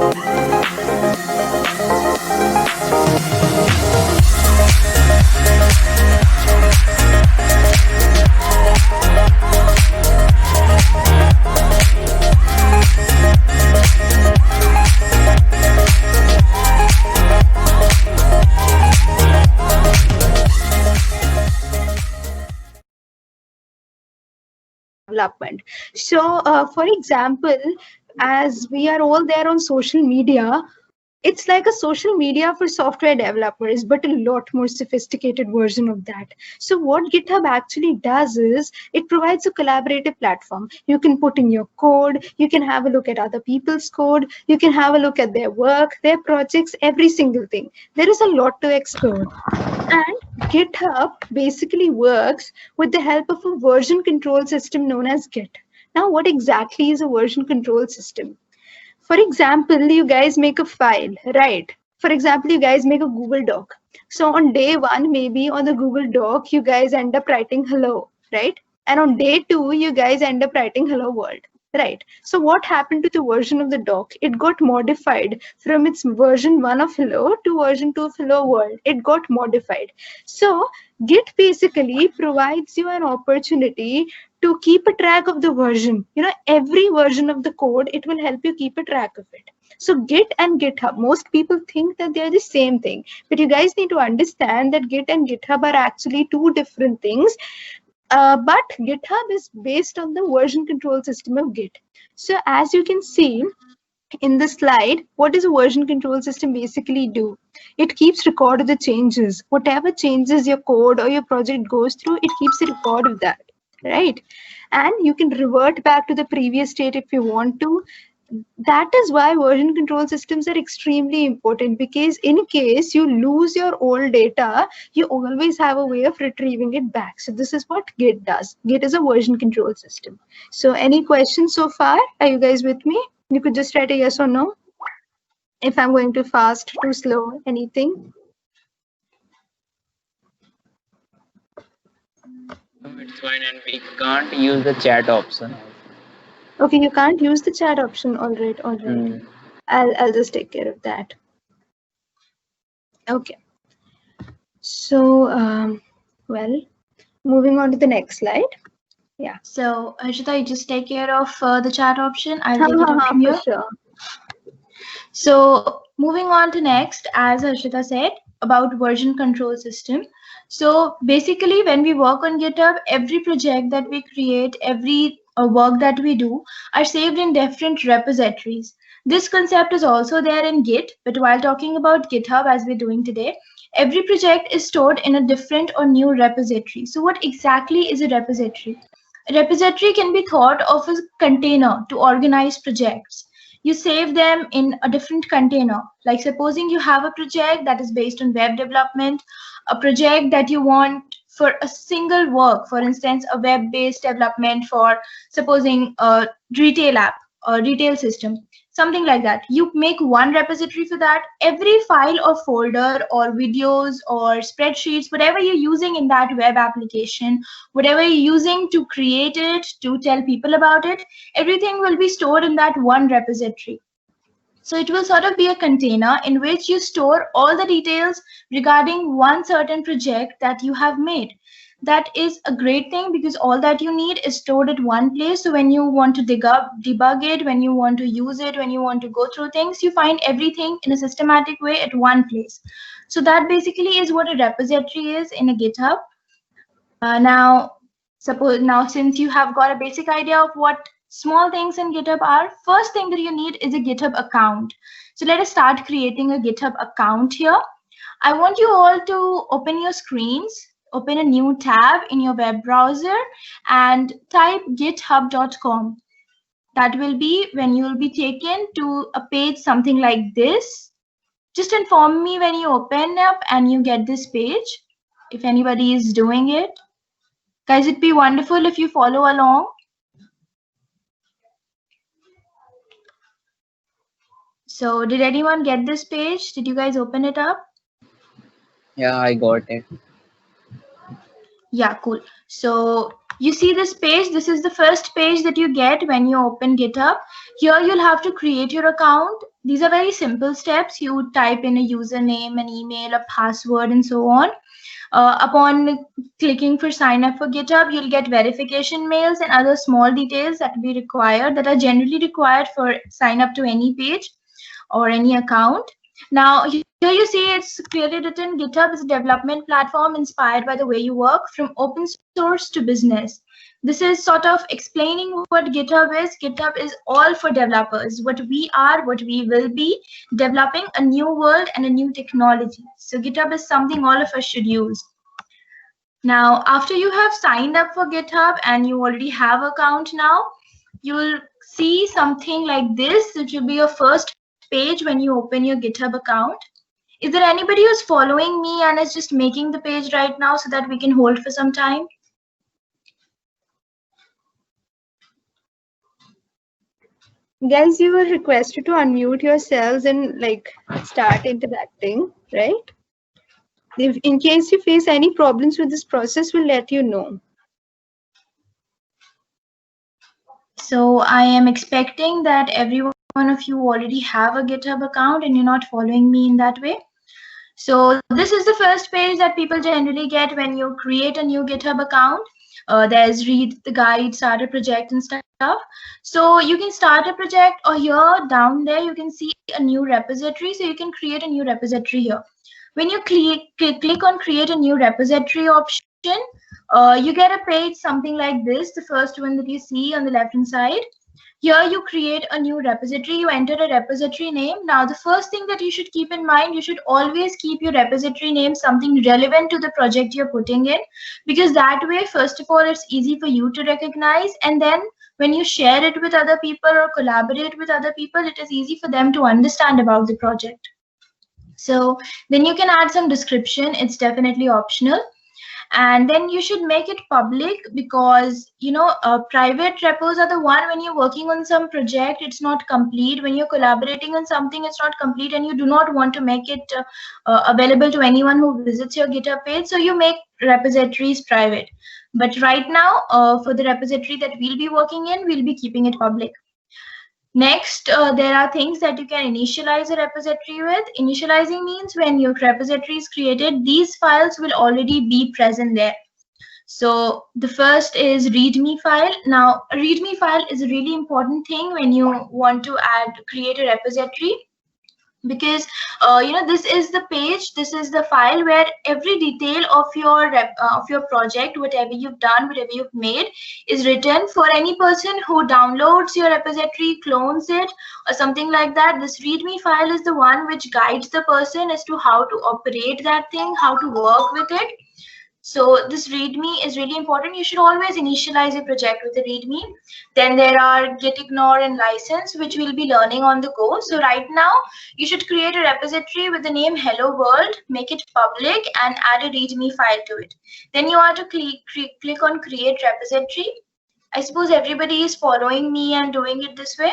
Development. So, for example, as we are all there on social media, it's like a social media for software developers, but a lot more sophisticated version of that. So what GitHub actually does is it provides a collaborative platform. You can put in your code, you can have a look at other people's code, you can have a look at their work, their projects, every single thing. There is a lot to explore. And GitHub basically works with the help of a version control system known as Git. Now, what exactly is a version control system? For example, you guys make a file, right? For example, you guys make a Google Doc. So on day one, maybe on the Google Doc, you guys end up writing hello, right? And on day two, you guys end up writing hello world, right? So what happened to the version of the doc? It got modified from its version 1 of hello to version 2 of hello world. It got modified. So Git basically provides you an opportunity to keep a track of the version. Every version of the code, it will help you keep a track of it. So Git and GitHub, most people think that they're the same thing, but you guys need to understand that Git and GitHub are actually two different things. But GitHub is based on the version control system of Git. So as you can see in the slide, what does a version control system basically do? It keeps record of the changes. Whatever changes your code or your project goes through, it keeps a record of that, right? And you can revert back to the previous state if you want to. That is why version control systems are extremely important, because in case you lose your old data, you always have a way of retrieving it back. So this is what Git does. Git is a version control system. So any questions so far? Are you guys with me? You could just write a yes or no. If I'm going too fast, too slow, anything. No, it's fine, and we can't use the chat option. Okay, you can't use the chat option. All right. I'll just take care of that. Okay. So, well, moving on to the next slide. Yeah. So, Harshita, you just take care of the chat option. I'll take it up from here. Sure. So, moving on to next, as Harshita said, about version control system. So, basically, when we work on GitHub, every project that we create, every work that we do are saved in different repositories. This concept is also there in Git, but while talking about GitHub, as we're doing today, every project is stored in a different or new repository. So what exactly is a repository? A repository can be thought of as a container to organize projects. You save them in a different container. Like supposing you have a project that is based on web development, a project that you want for a single work, for instance, a web-based development for supposing a retail app or retail system, something like that. You make one repository for that. Every file or folder or videos or spreadsheets, whatever you're using in that web application, whatever you're using to create it, to tell people about it, everything will be stored in that one repository. So it will sort of be a container in which you store all the details regarding one certain project that you have made. That is a great thing because all that you need is stored at one place. So when you want to debug it, when you want to use it, when you want to go through things, you find everything in a systematic way at one place. So that basically is what a repository is in a GitHub. Now, since you have got a basic idea of what small things in GitHub are, first thing that you need is a GitHub account. So let us start creating a GitHub account here. I want you all to open your screens, open a new tab in your web browser and type github.com. That will be when you will be taken to a page something like this. Just inform me when you open up and you get this page, if anybody is doing it. Guys, it'd be wonderful if you follow along. So did anyone get this page? Did you guys open it up? Yeah, I got it. Yeah, cool. So you see this page, this is the first page that you get when you open GitHub. Here you'll have to create your account. These are very simple steps. You type in a username, an email, a password, and so on. Upon clicking for sign up for GitHub, you'll get verification mails and other small details that will be required, that are generally required for sign up to any page or any account. Now, here you see it's clearly written, GitHub is a development platform inspired by the way you work, from open source to business. This is sort of explaining what GitHub is. GitHub is all for developers. What we are, what we will be, developing a new world and a new technology. So GitHub is something all of us should use. Now, after you have signed up for GitHub and you already have an account now, you will see something like this, which will be your first page when you open your GitHub account. Is there anybody who's following me and is just making the page right now so that we can hold for some time? Guys, you were requested to unmute yourselves and like start interacting, right? If, in case you face any problems with this process, we'll let you know. So I am expecting that every one of you already have a GitHub account and you're not following me in that way. So this is the first page that people generally get when you create a new GitHub account. There's read the guide, start a project and stuff. So you can start a project, or here down there you can see a new repository. So you can create a new repository here. When you click on create a new repository option, you get a page something like this, the first one that you see on the left hand side. Here you create a new repository, you enter a repository name. Now the first thing that you should keep in mind, you should always keep your repository name something relevant to the project you're putting in, because that way, first of all, it's easy for you to recognize, and then when you share it with other people or collaborate with other people, it is easy for them to understand about the project. So then you can add some description, it's definitely optional. And then you should make it public, because private repos are the one when you're working on some project, it's not complete. When you're collaborating on something, it's not complete, and you do not want to make it available to anyone who visits your GitHub page, so you make repositories private. But right now, for the repository that we'll be working in, we'll be keeping it public. Next, there are things that you can initialize a repository with. Initializing means when your repository is created, these files will already be present there. So the first is README file. Now, a README file is a really important thing when you want to create a repository, because this is the page, this is the file where every detail of your project, whatever you've done, whatever you've made, is written. For any person who downloads your repository, clones it, or something like that, this README file is the one which guides the person as to how to operate that thing, how to work with it. So this README is really important. You should always initialize a project with a README. Then there are git ignore and license, which we'll be learning on the go. So right now, you should create a repository with the name Hello World, make it public, and add a README file to it. Then you have to click on create repository. I suppose everybody is following me and doing it this way.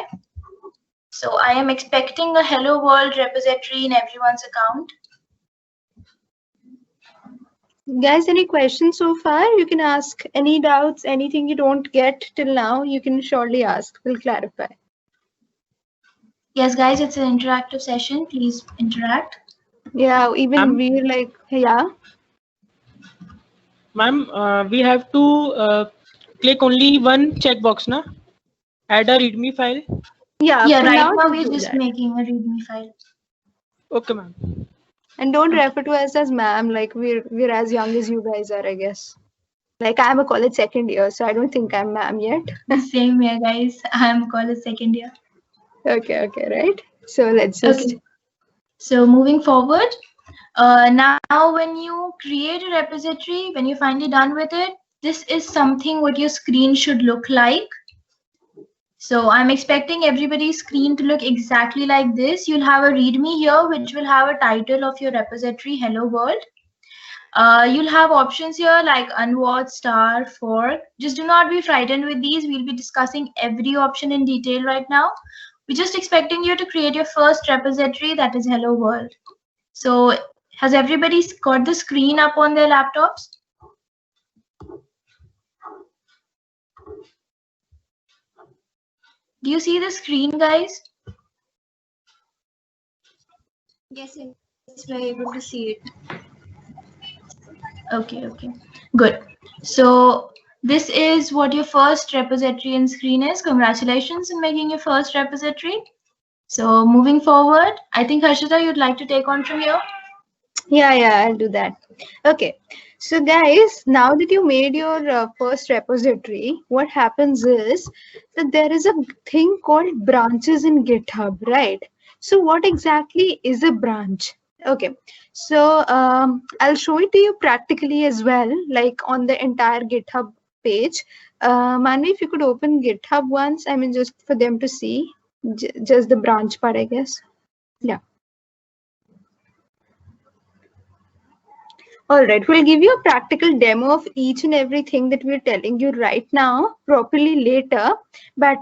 So I am expecting a Hello World repository in everyone's account. Guys, any questions so far? You can ask. Any doubts, anything you don't get till now, you can surely ask. We'll clarify. Yes, guys, it's an interactive session. Please interact. Yeah, even we like, yeah. Ma'am, we have to click only one checkbox, na? Add a README file. Yeah, right now we're just making a README file. Okay, ma'am. And don't refer to us as ma'am, like we're as young as you guys are, I guess. Like I'm a college second year, so I don't think I'm ma'am yet. Same here, guys. I'm college second year. Okay, right. So let's just. Okay. So moving forward, now when you create a repository, when you're finally done with it, this is something what your screen should look like. So I'm expecting everybody's screen to look exactly like this. You'll have a README here, which will have a title of your repository, Hello World. You'll have options here like unwatch, star, fork. Just do not be frightened with these. We'll be discussing every option in detail right now. We're just expecting you to create your first repository, that is Hello World. So has everybody got the screen up on their laptops? Do you see the screen, guys? Yes, we're able to see it. Okay, good. So this is what your first repository and screen is. Congratulations on making your first repository. So moving forward, I think Harshita, you'd like to take on from here. Yeah, I'll do that. Okay. So guys, now that you made your first repository, what happens is that there is a thing called branches in GitHub, right? So what exactly is a branch? Okay. So I'll show it to you practically as well, like on the entire GitHub page. Manvi, if you could open GitHub once, I mean, just for them to see, just the branch part, I guess. Yeah. All right, we'll give you a practical demo of each and everything that we're telling you right now, properly later. But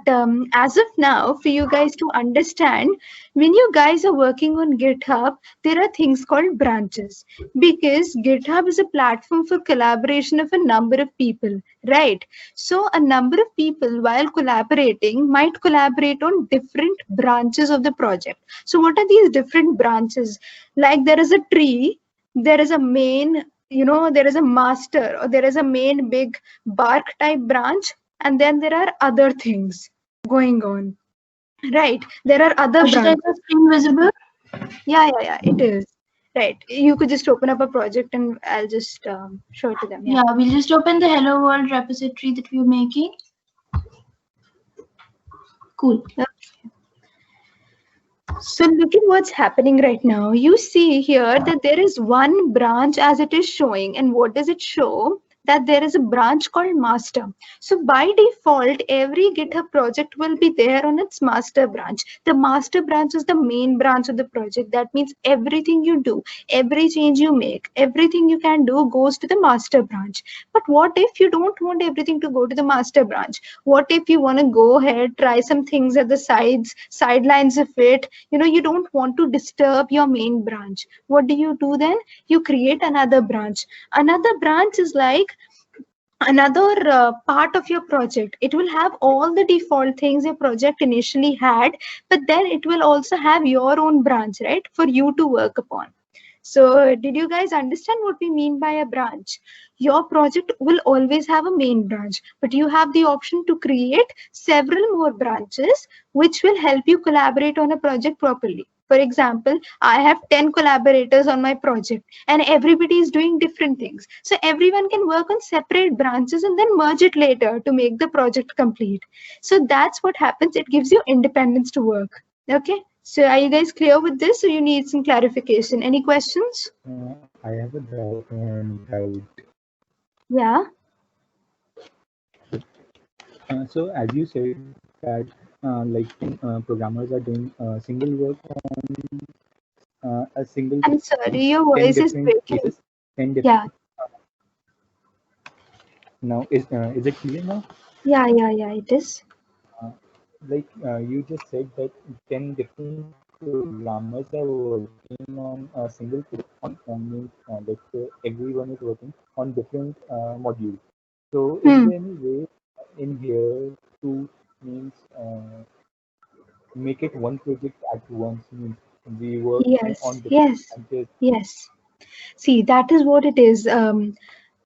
as of now, for you guys to understand, when you guys are working on GitHub, there are things called branches, because GitHub is a platform for collaboration of a number of people, right? So a number of people, while collaborating, might collaborate on different branches of the project. So what are these different branches? Like there is a tree, there is a main, there is a master, or there is a main big bark type branch, and then there are other things going on, right? There are other Harshita, is branches. the screen visible? Yeah, it is. Right, you could just open up a project and I'll just show it to them. Yeah, we'll just open the Hello World repository that we're making. Cool. So look at what's happening right now. You see here that there is one branch as it is showing. And what does it show? That there is a branch called master. So by default, every GitHub project will be there on its master branch. The master branch is the main branch of the project. That means everything you do, every change you make, everything you can do goes to the master branch. But what if you don't want everything to go to the master branch? What if you want to go ahead, try some things at the sidelines of it? You don't want to disturb your main branch. What do you do then? You create another branch. Another branch is like another part of your project. It will have all the default things your project initially had, but then it will also have your own branch, right, for you to work upon. So did you guys understand what we mean by a branch? Your project will always have a main branch, but you have the option to create several more branches which will help you collaborate on a project properly. For example, I have 10 collaborators on my project and everybody is doing different things. So everyone can work on separate branches and then merge it later to make the project complete. So that's what happens. It gives you independence to work. Okay. So are you guys clear with this, or you need some clarification? Any questions? I have a doubt. Yeah. So as you said that like programmers are doing single work on a single. I'm sorry, your voice is breaking. Cases, 10 different. Yeah. Now is it clear now? Yeah, it is. Like you just said that 10 different programmers are working on a single project on let's say everyone is working on different modules. So is there any way in here to means make it one project at once? Means we work on different branches. Yes. See, that is what it is.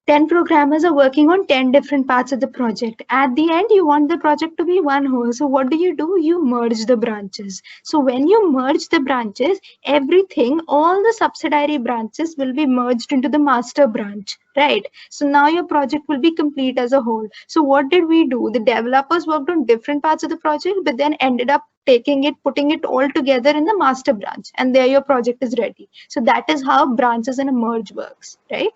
10 programmers are working on 10 different parts of the project. At the end, you want the project to be one whole. So what do? You merge the branches. So when you merge the branches, everything, all the subsidiary branches will be merged into the master branch, right? So now your project will be complete as a whole. So what did we do? The developers worked on different parts of the project, but then ended up taking it, putting it all together in the master branch, and there your project is ready. So that is how branches and a merge works, right?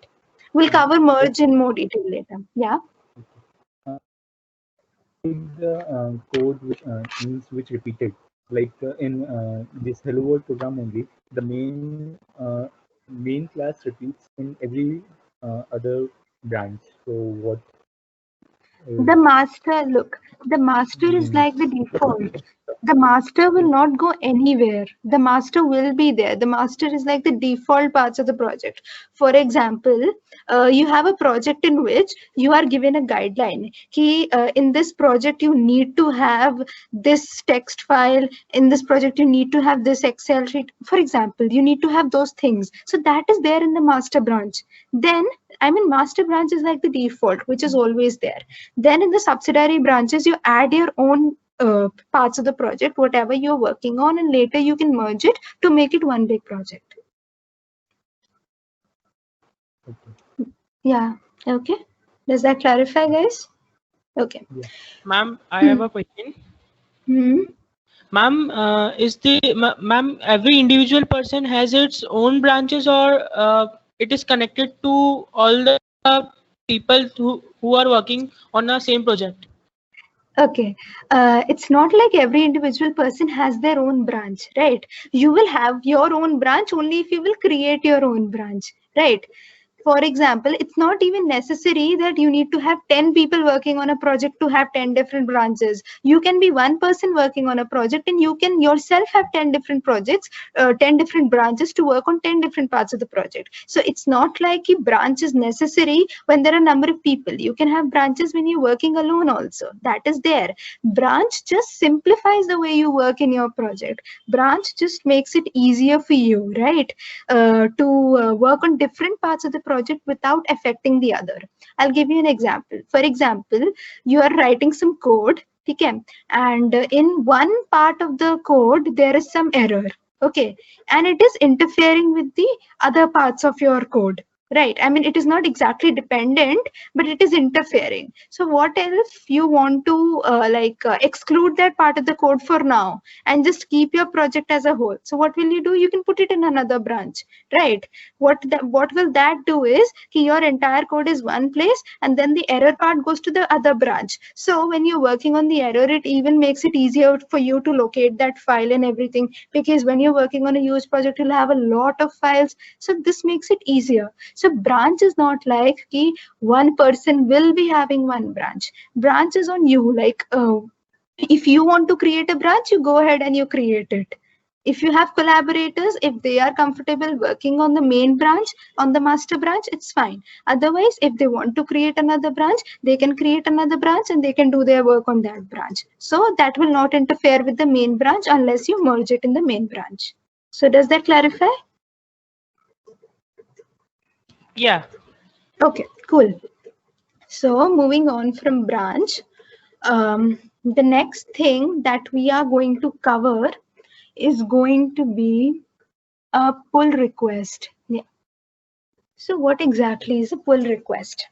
We'll cover merge in more detail later. Yeah. The code which repeated, like in this hello world program only, the main class repeats in every other branch. So what The master, look, the master is like the default. The master will not go anywhere. The master will be there. The master is like the default parts of the project. For example, you have a project in which you are given a guideline. In this project, you need to have this text file. In this project, you need to have this Excel sheet. For example, you need to have those things. So that is there in the master branch. Then, master branch is like the default, which is always there. Then in the subsidiary branches, you add your own parts of the project, whatever you're working on, and later you can merge it to make it one big project. Okay. Yeah. Okay. Does that clarify, guys? Okay. Yeah. Ma'am, I have a question. Ma'am, ma'am, every individual person has its own branches, or it is connected to all the people who are working on the same project? Okay, it's not like every individual person has their own branch, right? You will have your own branch only if you will create your own branch, right? For example, it's not even necessary that you need to have 10 people working on a project to have 10 different branches. You can be one person working on a project and you can yourself have 10 different projects, 10 different branches to work on 10 different parts of the project. So it's not like a branch is necessary when there are a number of people. You can have branches when you're working alone also. That is there. Branch just simplifies the way you work in your project. Branch just makes it easier for you, right? To work on different parts of the project without affecting the other. I'll give you an example. For example, you are writing some code, okay, and in one part of the code there is some error, okay, and it is interfering with the other parts of your code, right? It is not exactly dependent, but it is interfering. So what if you want to exclude that part of the code for now and just keep your project as a whole? So what will you do? You can put it in another branch, right? What will that do is your entire code is one place and then the error part goes to the other branch. So when you're working on the error, it even makes it easier for you to locate that file and everything, because when you're working on a huge project, you'll have a lot of files. So this makes it easier. So branch is not like one person will be having one branch. Branch is on you. If you want to create a branch, you go ahead and you create it. If you have collaborators, if they are comfortable working on the main branch, on the master branch, it's fine. Otherwise, if they want to create another branch, they can create another branch and they can do their work on that branch. So that will not interfere with the main branch unless you merge it in the main branch. So does that clarify? Yeah. Okay, cool. So moving on from branch, the next thing that we are going to cover is going to be a pull request. Yeah. So what exactly is a pull request?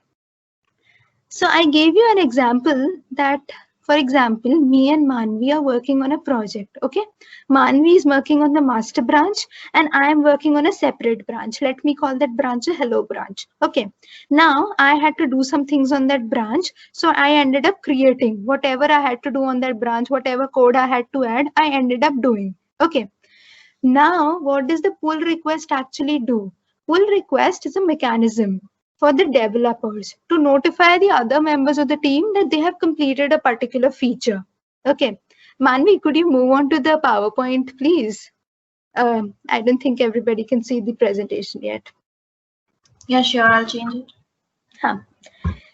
So I gave you an example that, for example, me and Manvi are working on a project, okay? Manvi is working on the master branch and I am working on a separate branch. Let me call that branch a hello branch, okay? Now I had to do some things on that branch. So I ended up creating whatever I had to do on that branch, whatever code I had to add, I ended up doing, okay? Now, what does the pull request actually do? Pull request is a mechanism for the developers to notify the other members of the team that they have completed a particular feature. Okay, Manvi, could you move on to the PowerPoint, please? I don't think everybody can see the presentation yet. Yeah, sure, I'll change it. Huh.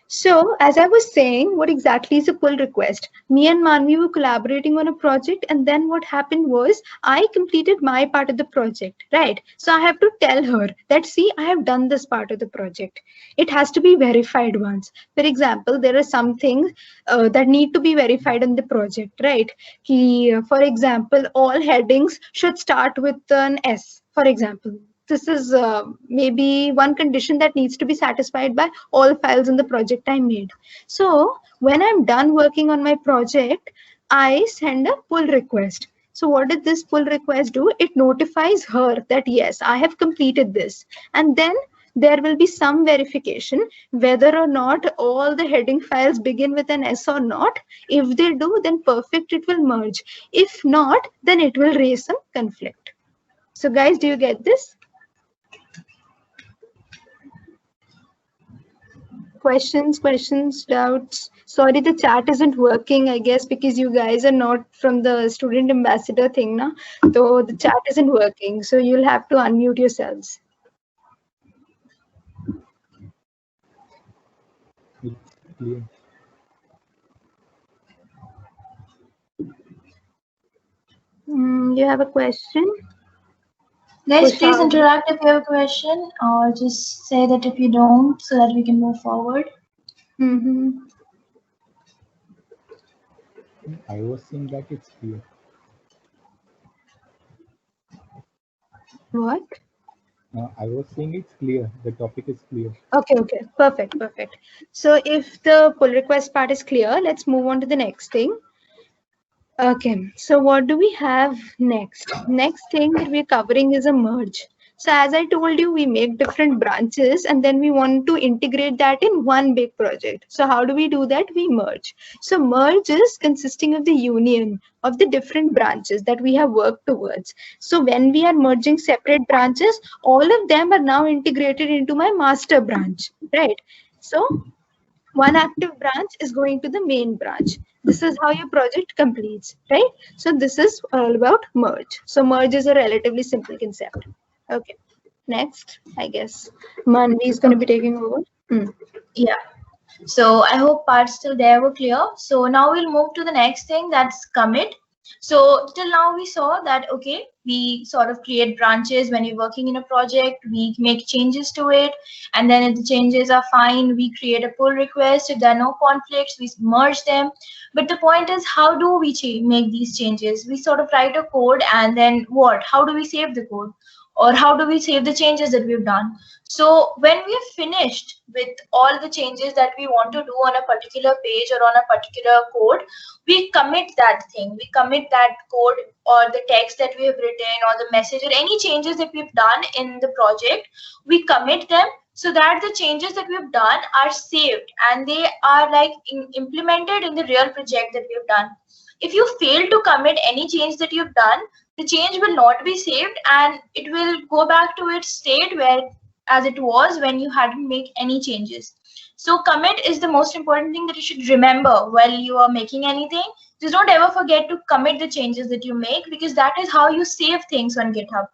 So as I was saying, what exactly is a pull request? Me and Manvi were collaborating on a project, and then what happened was I completed my part of the project, right? So I have to tell her that, see, I have done this part of the project. It has to be verified once. For example, there are some things that need to be verified in the project, right? For example, all headings should start with an S, for example. This is maybe one condition that needs to be satisfied by all files in the project I made. So when I'm done working on my project, I send a pull request. So what did this pull request do? It notifies her that, yes, I have completed this. And then there will be some verification whether or not all the heading files begin with an S or not. If they do, then perfect, it will merge. If not, then it will raise some conflict. So guys, do you get this? questions, doubts? Sorry, the chat isn't working, I guess, because you guys are not from the student ambassador thing, na? So the chat isn't working. So you'll have to unmute yourselves. It's clear. You have a question? Guys, Push please out. interact if you have a question, or just say that if you don't, so that we can move forward. I was saying that it's clear. What? I was saying it's clear. The topic is clear. Okay, perfect. So if the pull request part is clear, let's move on to the next thing. Okay, so what do we have next? Next thing that we're covering is a merge. So as I told you, we make different branches and then we want to integrate that in one big project. So how do we do that? We merge. So merge is consisting of the union of the different branches that we have worked towards. So when we are merging separate branches, all of them are now integrated into my master branch, right? So one active branch is going to the main branch. This is how your project completes, right? So this is all about merge. So merge is a relatively simple concept. Okay, next, I guess Manvi is going to be taking over. Yeah. So I hope parts still there were clear. So now we'll move to the next thing, that's commit. So till now we saw that, okay, we sort of create branches when you're working in a project, we make changes to it, and then if the changes are fine, we create a pull request. If there are no conflicts, we merge them. But the point is, how do we make these changes? We sort of write a code, and then what? How do we save the code? Or how do we save the changes that we've done? So when we have finished with all the changes that we want to do on a particular page or on a particular code, we commit that thing. We commit that code or the text that we have written or the message or any changes that we've done in the project. We commit them so that the changes that we've done are saved and they are like implemented in the real project that we've done. If you fail to commit any change that you've done, the change will not be saved and it will go back to its state where as it was when you hadn't made any changes. So commit is the most important thing that you should remember while you are making anything. Just don't ever forget to commit the changes that you make, because that is how you save things on GitHub.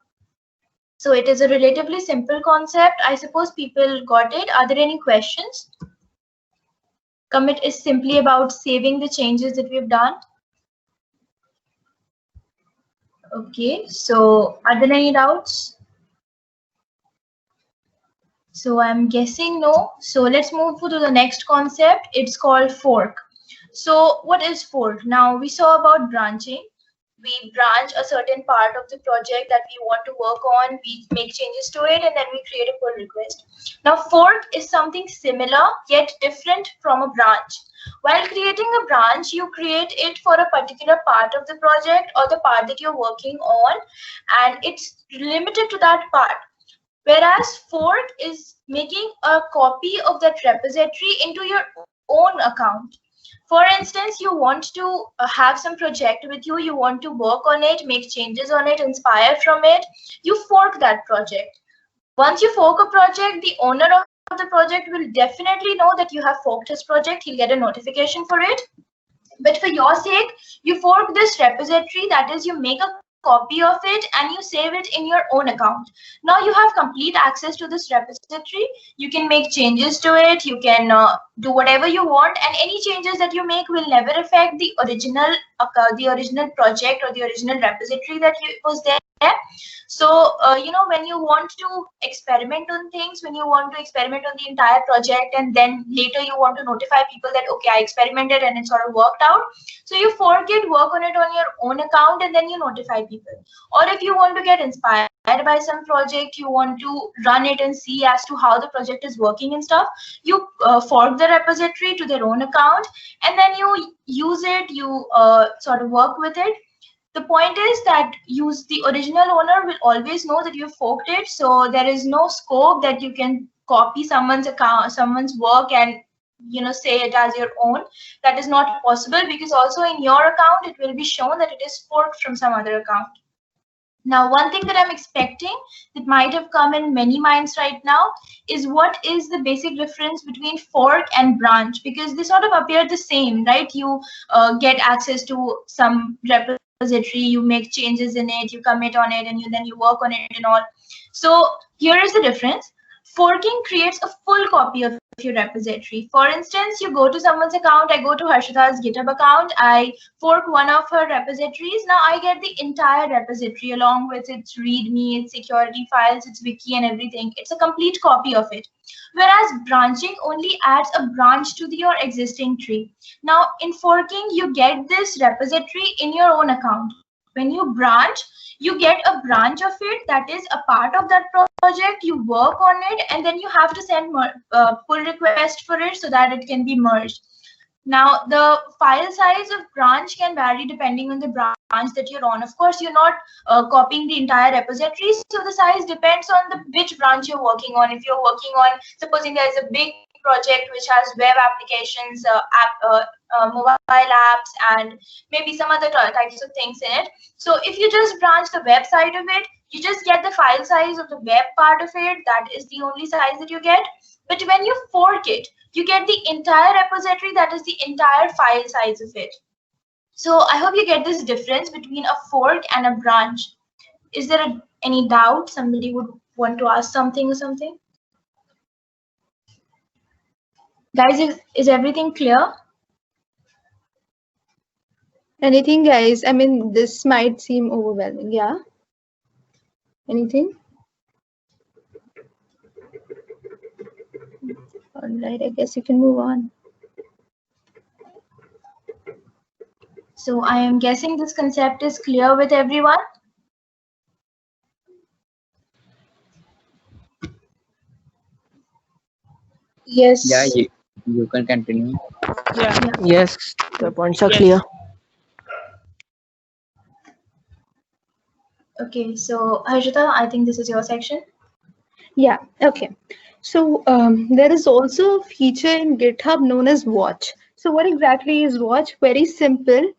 So it is a relatively simple concept. I suppose people got it. Are there any questions? Commit is simply about saving the changes that we've done. Okay, so are there any doubts? So I'm guessing no. So let's move to the next concept. It's called fork. So what is fork? Now we saw about branching. We branch a certain part of the project that we want to work on. We make changes to it and then we create a pull request. Now fork is something similar yet different from a branch. While creating a branch, you create it for a particular part of the project or the part that you're working on, and it's limited to that part. Whereas fork is making a copy of that repository into your own account. For instance, you want to have some project with you, you want to work on it, make changes on it, inspire from it, you fork that project. Once you fork a project, the owner of the project will definitely know that you have forked his project, he'll get a notification for it. But for your sake, you fork this repository, that is, you make a copy of it and you save it in your own account. Now you have complete access to this repository. You can make changes to it, you can do whatever you want, and any changes that you make will never affect the original project or the original repository that was there. So when you want to experiment on things, when you want to experiment on the entire project, and then later you want to notify people that, okay, I experimented and it sort of worked out, so you fork it, work on it on your own account, and then you notify people. Or if you want to get inspired by some project, you want to run it and see as to how the project is working and stuff, you fork the repository to their own account, and then you use it, you sort of work with it. The point is that the original owner will always know that you forked it, so there is no scope that you can copy someone's work and say it as your own. That is not possible, because also in your account it will be shown that it is forked from some other account. Now, one thing that I'm expecting that might have come in many minds right now is what is the basic difference between fork and branch, because they sort of appear the same, right? You get access to some repository, you make changes in it, you commit on it, and then you work on it and all. So here is the difference. Forking creates a full copy of your repository. For instance, you go to someone's account, I go to Harshita's GitHub account, I fork one of her repositories. Now I get the entire repository along with its README, its security files, its wiki and everything. It's a complete copy of it. Whereas branching only adds a branch to your existing tree. Now in forking, you get this repository in your own account. When you branch, you get a branch of it that is a part of that project, you work on it, and then you have to send pull request for it so that it can be merged. Now, the file size of branch can vary depending on the branch that you're on. Of course, you're not copying the entire repository, so the size depends on which branch you're working on. If you're working on, supposing there's a big project which has web applications, mobile apps, and maybe some other types of things in it. So if you just branch the web side of it, you just get the file size of the web part of it. That is the only size that you get. But when you fork it, you get the entire repository, that is the entire file size of it. So I hope you get this difference between a fork and a branch. Is there any doubt? Somebody would want to ask something or something? Guys, is everything clear? Anything, guys? I mean, this might seem overwhelming. Yeah. Anything? All right, I guess you can move on. So I am guessing this concept is clear with everyone. Yes. Yeah, you can continue. Yeah. Yes, the points are Yes. clear. Okay, so Harshita, I think this is your section. Yeah, okay. So there is also a feature in GitHub known as Watch. So what exactly is Watch? Very simple.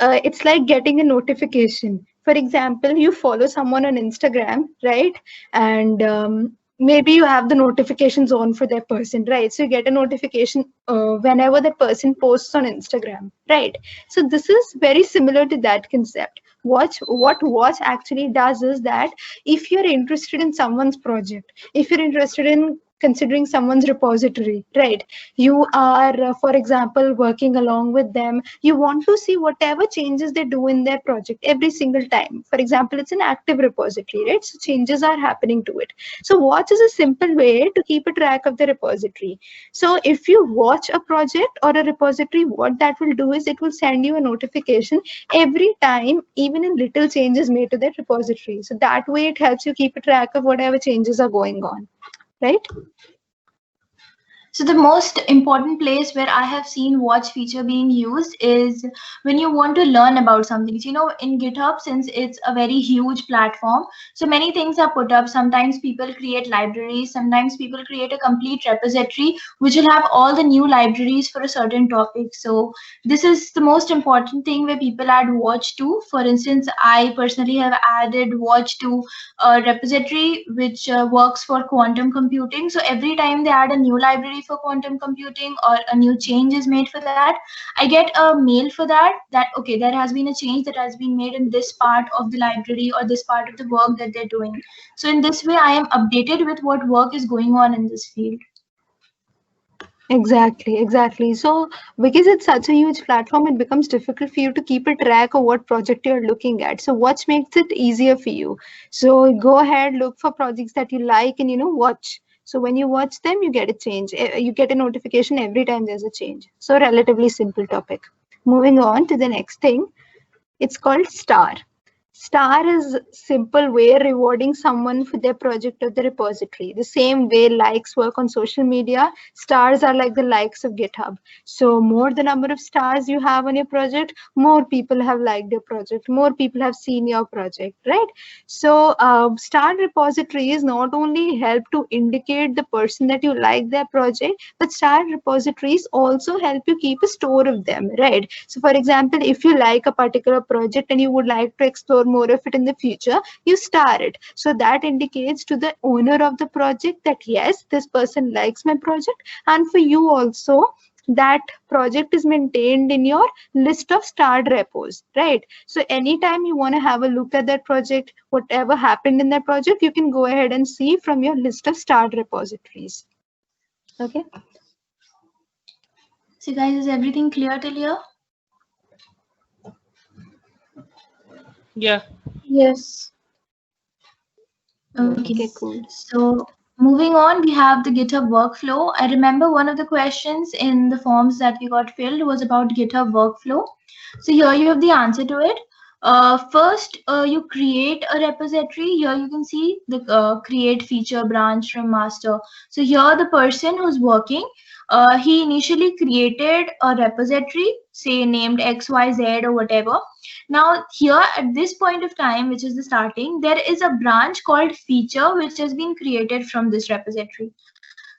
It's like getting a notification. For example, you follow someone on Instagram, right? And maybe you have the notifications on for that person, right? So you get a notification whenever that person posts on Instagram, right? So this is very similar to that concept. What Watch actually does is that if you're interested in someone's project, if you're interested in considering someone's repository, right? You are, for example, working along with them. You want to see whatever changes they do in their project every single time. For example, it's an active repository, right? So changes are happening to it. So Watch is a simple way to keep a track of the repository. So if you watch a project or a repository, what that will do is it will send you a notification every time, even in little changes made to that repository. So that way it helps you keep a track of whatever changes are going on. Right? So the most important place where I have seen Watch feature being used is when you want to learn about something. So, you know, in GitHub, since it's a very huge platform, so many things are put up. Sometimes people create libraries, sometimes people create a complete repository, which will have all the new libraries for a certain topic. So this is the most important thing where people add Watch to. For instance, I personally have added Watch to a repository which works for quantum computing. So every time they add a new library for quantum computing or a new change is made for that, I get a mail for that okay, there has been a change that has been made in this part of the library or this part of the work that they're doing. So in this way, I am updated with what work is going on in this field. Exactly. So because it's such a huge platform, it becomes difficult for you to keep a track of what project you're looking at. So Watch makes it easier for you. So go ahead, look for projects that you like and, watch. So when you watch them, you get a change. You get a notification every time there's a change. So relatively simple topic. Moving on to the next thing. It's called Star. Star is simple way rewarding someone for their project or the repository. The same way likes work on social media, stars are like the likes of GitHub. So more the number of stars you have on your project, more people have liked your project, more people have seen your project, right? So star repositories not only help to indicate the person that you like their project, but star repositories also help you keep a store of them, right? So for example, if you like a particular project and you would like to explore explore more of it in the future, you star it. So that indicates to the owner of the project that yes, this person likes my project, and for you also, that project is maintained in your list of starred repos, right? So anytime you want to have a look at that project, whatever happened in that project, you can go ahead and see from your list of starred repositories. Okay. So guys, is everything clear till here? Yeah. Yes. Okay, Cool. So moving on, we have the GitHub workflow. I remember one of the questions in the forms that we got filled was about GitHub workflow. So here you have the answer to it. First, you create a repository. Here you can see the create feature branch from master. So here the person who's working, he initially created a repository, say named XYZ or whatever. Now here at this point of time, which is the starting, there is a branch called feature which has been created from this repository.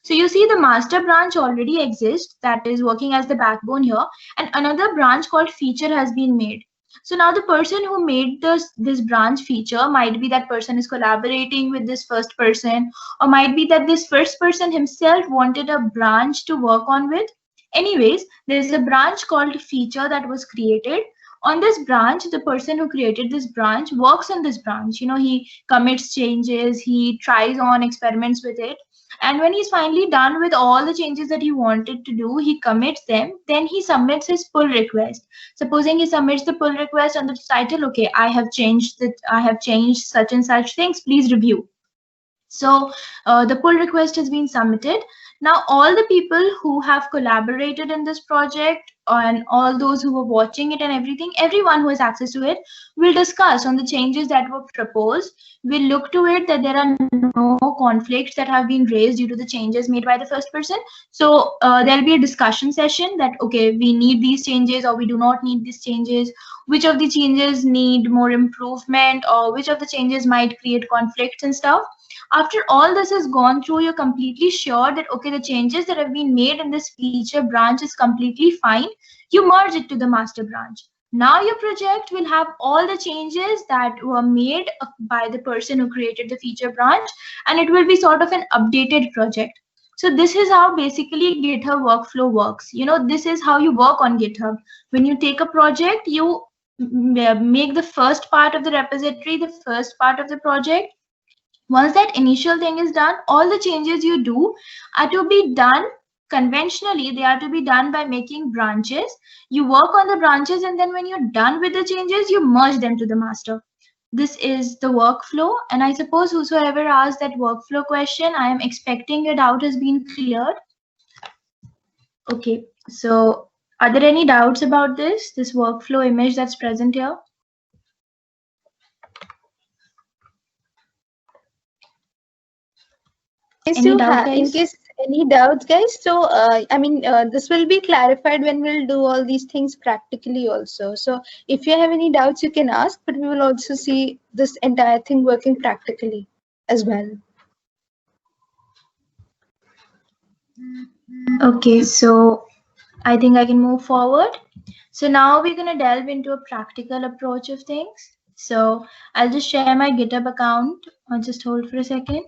So you see the master branch already exists, that is working as the backbone here, and another branch called feature has been made. So now the person who made this branch feature might be that person is collaborating with this first person, or might be that this first person himself wanted a branch to work on with. Anyways, there is a branch called feature that was created. On this branch, the person who created this branch works on this branch. You know, he commits changes, he tries on experiments with it. And when he's finally done with all the changes that he wanted to do, he commits them. Then he submits his pull request. Supposing he submits the pull request on the title, okay, I have changed such and such things, please review. So the pull request has been submitted. Now all the people who have collaborated in this project and all those who were watching it and everyone who has access to it will discuss on the changes that were proposed. We'll look to it that there are no conflicts that have been raised due to the changes made by the first person. So there'll be a discussion session that, okay, we need these changes or we do not need these changes. Which of the changes need more improvement, or which of the changes might create conflicts and stuff. After all this has gone through, you're completely sure that, okay, the changes that have been made in this feature branch is completely fine. You merge it to the master branch. Now your project will have all the changes that were made by the person who created the feature branch, and it will be sort of an updated project. So this is how basically GitHub workflow works. You know, this is how you work on GitHub. When you take a project, you make the first part of the repository, the first part of the project. Once that initial thing is done, all the changes you do are to be done conventionally. They are to be done by making branches. You work on the branches, and then when you're done with the changes, you merge them to the master. This is the workflow, and I suppose whosoever asked that workflow question, I am expecting your doubt has been cleared. Okay, so are there any doubts about this workflow image that's present here? In case any doubts, guys, so I mean, this will be clarified when we'll do all these things practically also. So if you have any doubts, you can ask, but we will also see this entire thing working practically as well. Okay, so I think I can move forward. So now we're going to delve into a practical approach of things. So I'll just share my GitHub account. I'll just hold for a second.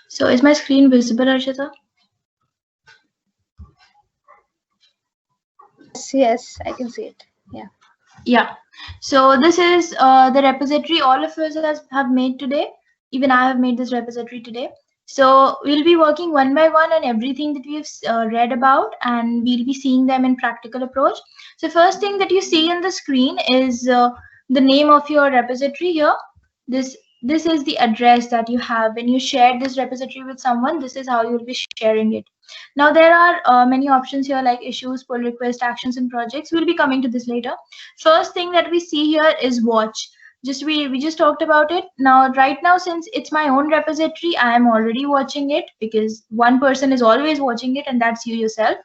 So is my screen visible, Arshita? Yes, I can see it. Yeah. Yeah. So this is the repository all of us have made today. Even I have made this repository today. So we'll be working one by one on everything that we've read about, and we'll be seeing them in practical approach. So first thing that you see on the screen is the name of your repository here. This is the address that you have when you share this repository with someone. This is how you'll be sharing it. Now there are many options here like issues, pull request, actions, and projects. We'll be coming to this later. First thing that we see here is watch. We just talked about it. Now right now, since it's my own repository, I am already watching it because one person is always watching it, and that's you yourself.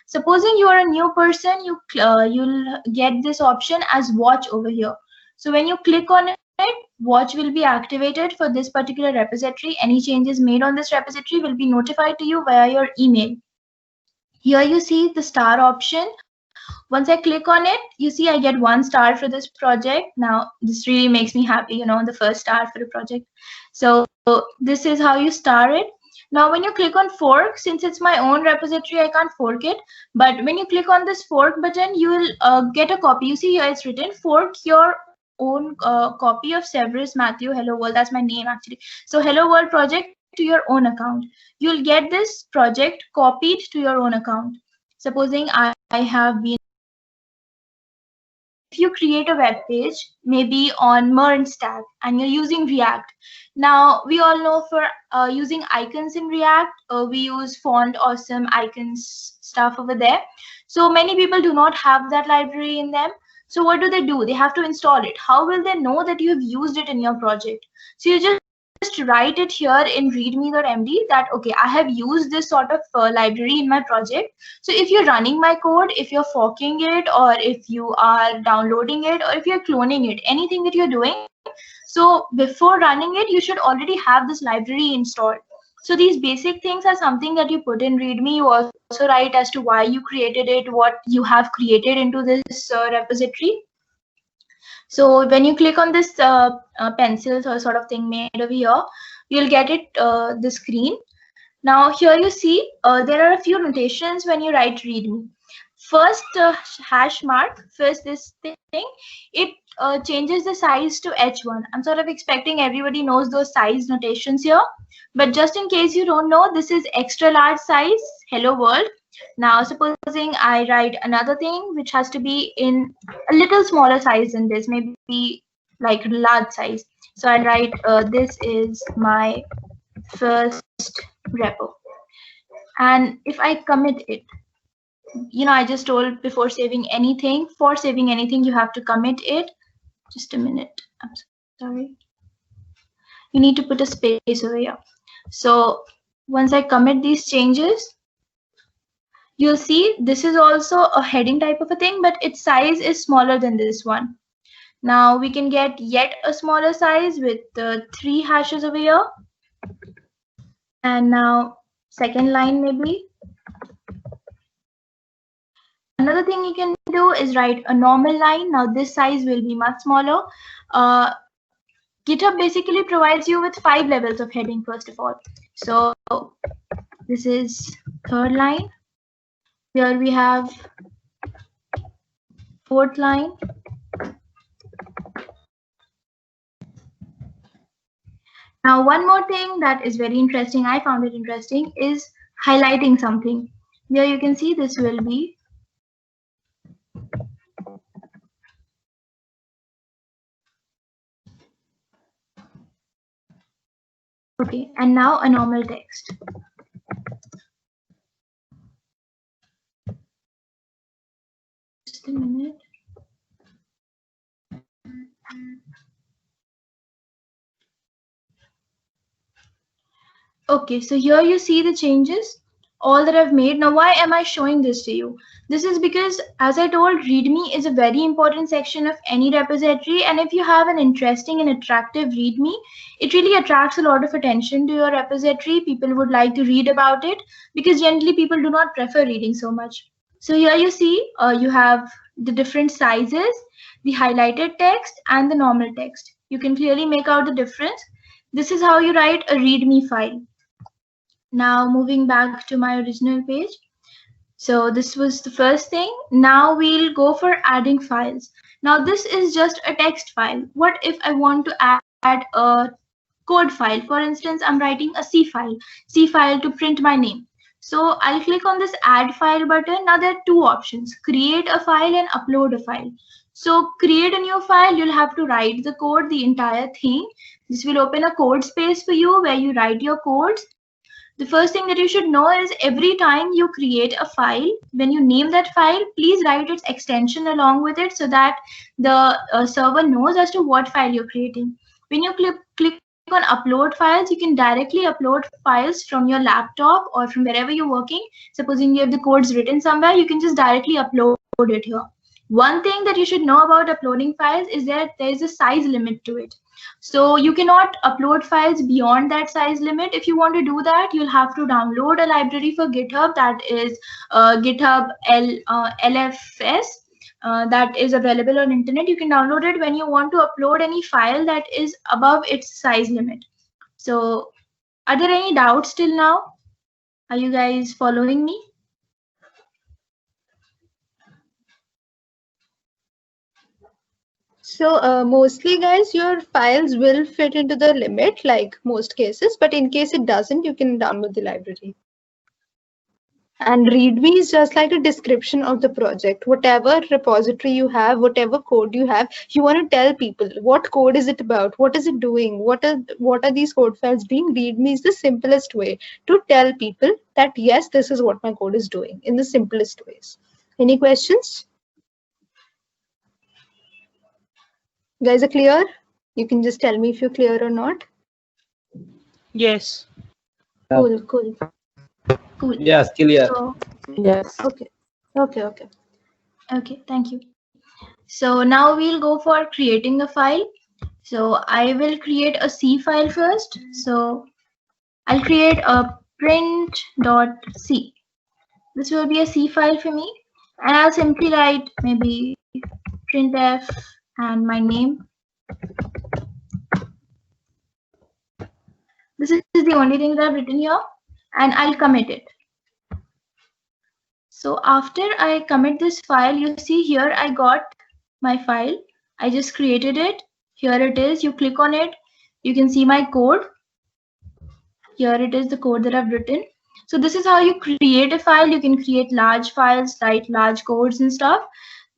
Supposing you are a new person, you'll get this option as watch over here. So when you click on it, it, watch will be activated for this particular repository. Any changes made on this repository will be notified to you via your email. Here you see the star option. Once I click on it, you see I get 1 star for this project. Now, this really makes me happy, you know, the first star for a project. So this is how you star it. Now, when you click on fork, since it's my own repository, I can't fork it. But when you click on this fork button, you will get a copy. You see here it's written fork your own copy of Severus Matthew Hello World. That's my name actually. So Hello World project to your own account. You'll get this project copied to your own account. Supposing I have been, if you create a web page, maybe on MERN stack, and you're using React. Now, we all know for using icons in React, we use Font Awesome icons stuff over there. So many people do not have that library in them. So what do? They have to install it. How will they know that you have used it in your project? So you just write it here in readme.md that, okay, I have used this sort of library in my project. So if you're running my code, if you're forking it, or if you are downloading it, or if you're cloning it, anything that you're doing, so before running it, you should already have this library installed. So these basic things are something that you put in README. You also write as to why you created it, what you have created into this repository. So when you click on this pencils or sort of thing made over here, you'll get it the screen. Now here you see there are a few notations when you write README. First hash mark, first this thing, it changes the size to H1. I'm sort of expecting everybody knows those size notations here, but just in case you don't know, this is extra large size, hello world. Now, supposing I write another thing which has to be in a little smaller size than this, maybe like large size. So I'll write this is my first repo. And if I commit it, you know, I just told before saving anything, for saving anything, you have to commit it. Just a minute. I'm sorry. You need to put a space over here. So once I commit these changes, you'll see this is also a heading type of a thing, but its size is smaller than this one. Now we can get yet a smaller size with 3 hashes over here. And now second line maybe. Another thing you can do is write a normal line. Now this size will be much smaller. GitHub basically provides you with 5 levels of heading first of all. So this is third line. Here we have fourth line. Now one more thing that is very interesting, I found it interesting, is highlighting something. Here you can see this will be okay, and now a normal text. Just a minute. Okay, so here you see the changes, all that I've made. Now, why am I showing this to you? This is because, as I told, README is a very important section of any repository. And if you have an interesting and attractive README, it really attracts a lot of attention to your repository. People would like to read about it because generally people do not prefer reading so much. So here you see you have the different sizes, the highlighted text and the normal text. You can clearly make out the difference. This is how you write a README file. Now moving back to my original page. So this was the first thing. Now we'll go for adding files. Now this is just a text file. What if I want to add a code file? For instance, I'm writing a C file to print my name. So I'll click on this add file button. Now there are 2 options, create a file and upload a file. So create a new file, you'll have to write the code, the entire thing. This will open a code space for you where you write your codes. The first thing that you should know is every time you create a file, when you name that file, please write its extension along with it so that the server knows as to what file you're creating. When you click on upload files, you can directly upload files from your laptop or from wherever you're working. Supposing you have the codes written somewhere, you can just directly upload it here. One thing that you should know about uploading files is that there is a size limit to it. So you cannot upload files beyond that size limit. If you want to do that, you'll have to download a library for GitHub, that is GitHub LFS. That is available on internet. You can download it when you want to upload any file that is above its size limit. So are there any doubts till now? Are you guys following me? So mostly guys, your files will fit into the limit like most cases, but in case it doesn't, you can download the library. And README is just like a description of the project. Whatever repository you have, whatever code you have, you want to tell people what code is it about, what is it doing, what are these code files doing. README is the simplest way to tell people that yes, this is what my code is doing in the simplest ways. Any questions? You guys are clear? You can just tell me if you're clear or not. Yes. Cool, cool. Cool. Yes, clear. So, Yes. Okay. okay, thank you. So now we'll go for creating a file. So I will create a C file first. So I'll create a print.c. This will be a C file for me. And I'll simply write maybe printf and my name. This is the only thing that I've written here, and I'll commit it. So after I commit this file, you see here I got my file. I just created it. Here it is. You click on it. You can see my code. Here it is, the code that I've written. So this is how you create a file. You can create large files, write large codes and stuff.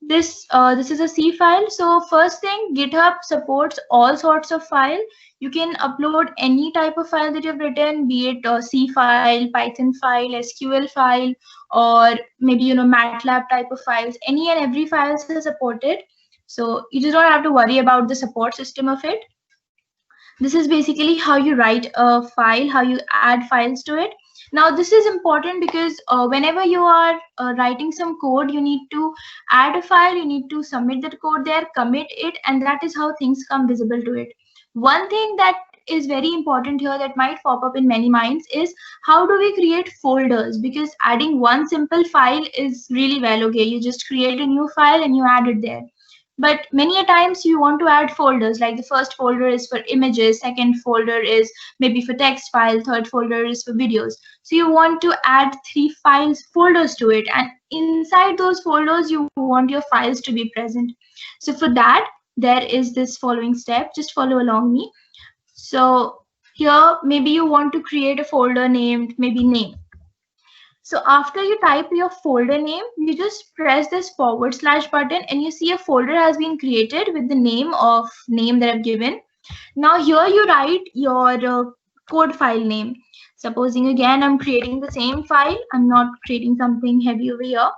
This is a C file. So first thing, GitHub supports all sorts of file. You can upload any type of file that you've written, be it a C file, Python file, SQL file, or maybe MATLAB type of files. Any and every files are supported. So you just don't have to worry about the support system of it. This is basically how you write a file, how you add files to it. Now this is important because whenever you are writing some code, you need to add a file, you need to submit that code there, commit it, and that is how things come visible to it. One thing that is very important here that might pop up in many minds is how do we create folders? Because adding one simple file is really well okay. You just create a new file and you add it there. But many a times you want to add folders, like the first folder is for images, second folder is maybe for text file, third folder is for videos. So you want to add 3 folders to it, and inside those folders you want your files to be present. So for that, there is this following step. Just follow along me. So here maybe you want to create a folder named maybe name. So after you type your folder name, you just press this / button and you see a folder has been created with the name that I've given. Now here you write your code file name. Supposing again I'm creating the same file, I'm not creating something heavy over here.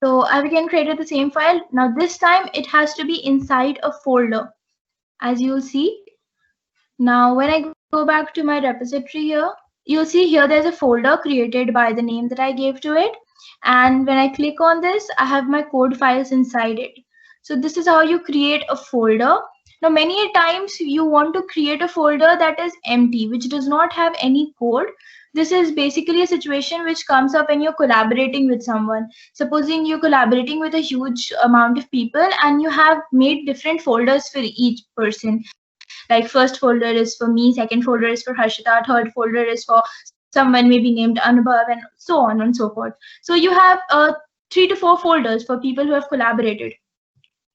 So I've again created the same file. Now this time it has to be inside a folder, as you'll see. Now when I go back to my repository here, you'll see here there's a folder created by the name that I gave to it. And when I click on this, I have my code files inside it. So this is how you create a folder. Now many times you want to create a folder that is empty, which does not have any code. This is basically a situation which comes up when you're collaborating with someone. Supposing you're collaborating with a huge amount of people and you have made different folders for each person. Like first folder is for me, second folder is for Harshita, third folder is for someone maybe named Anubhav, and so on and so forth. So you have 3 to 4 folders for people who have collaborated.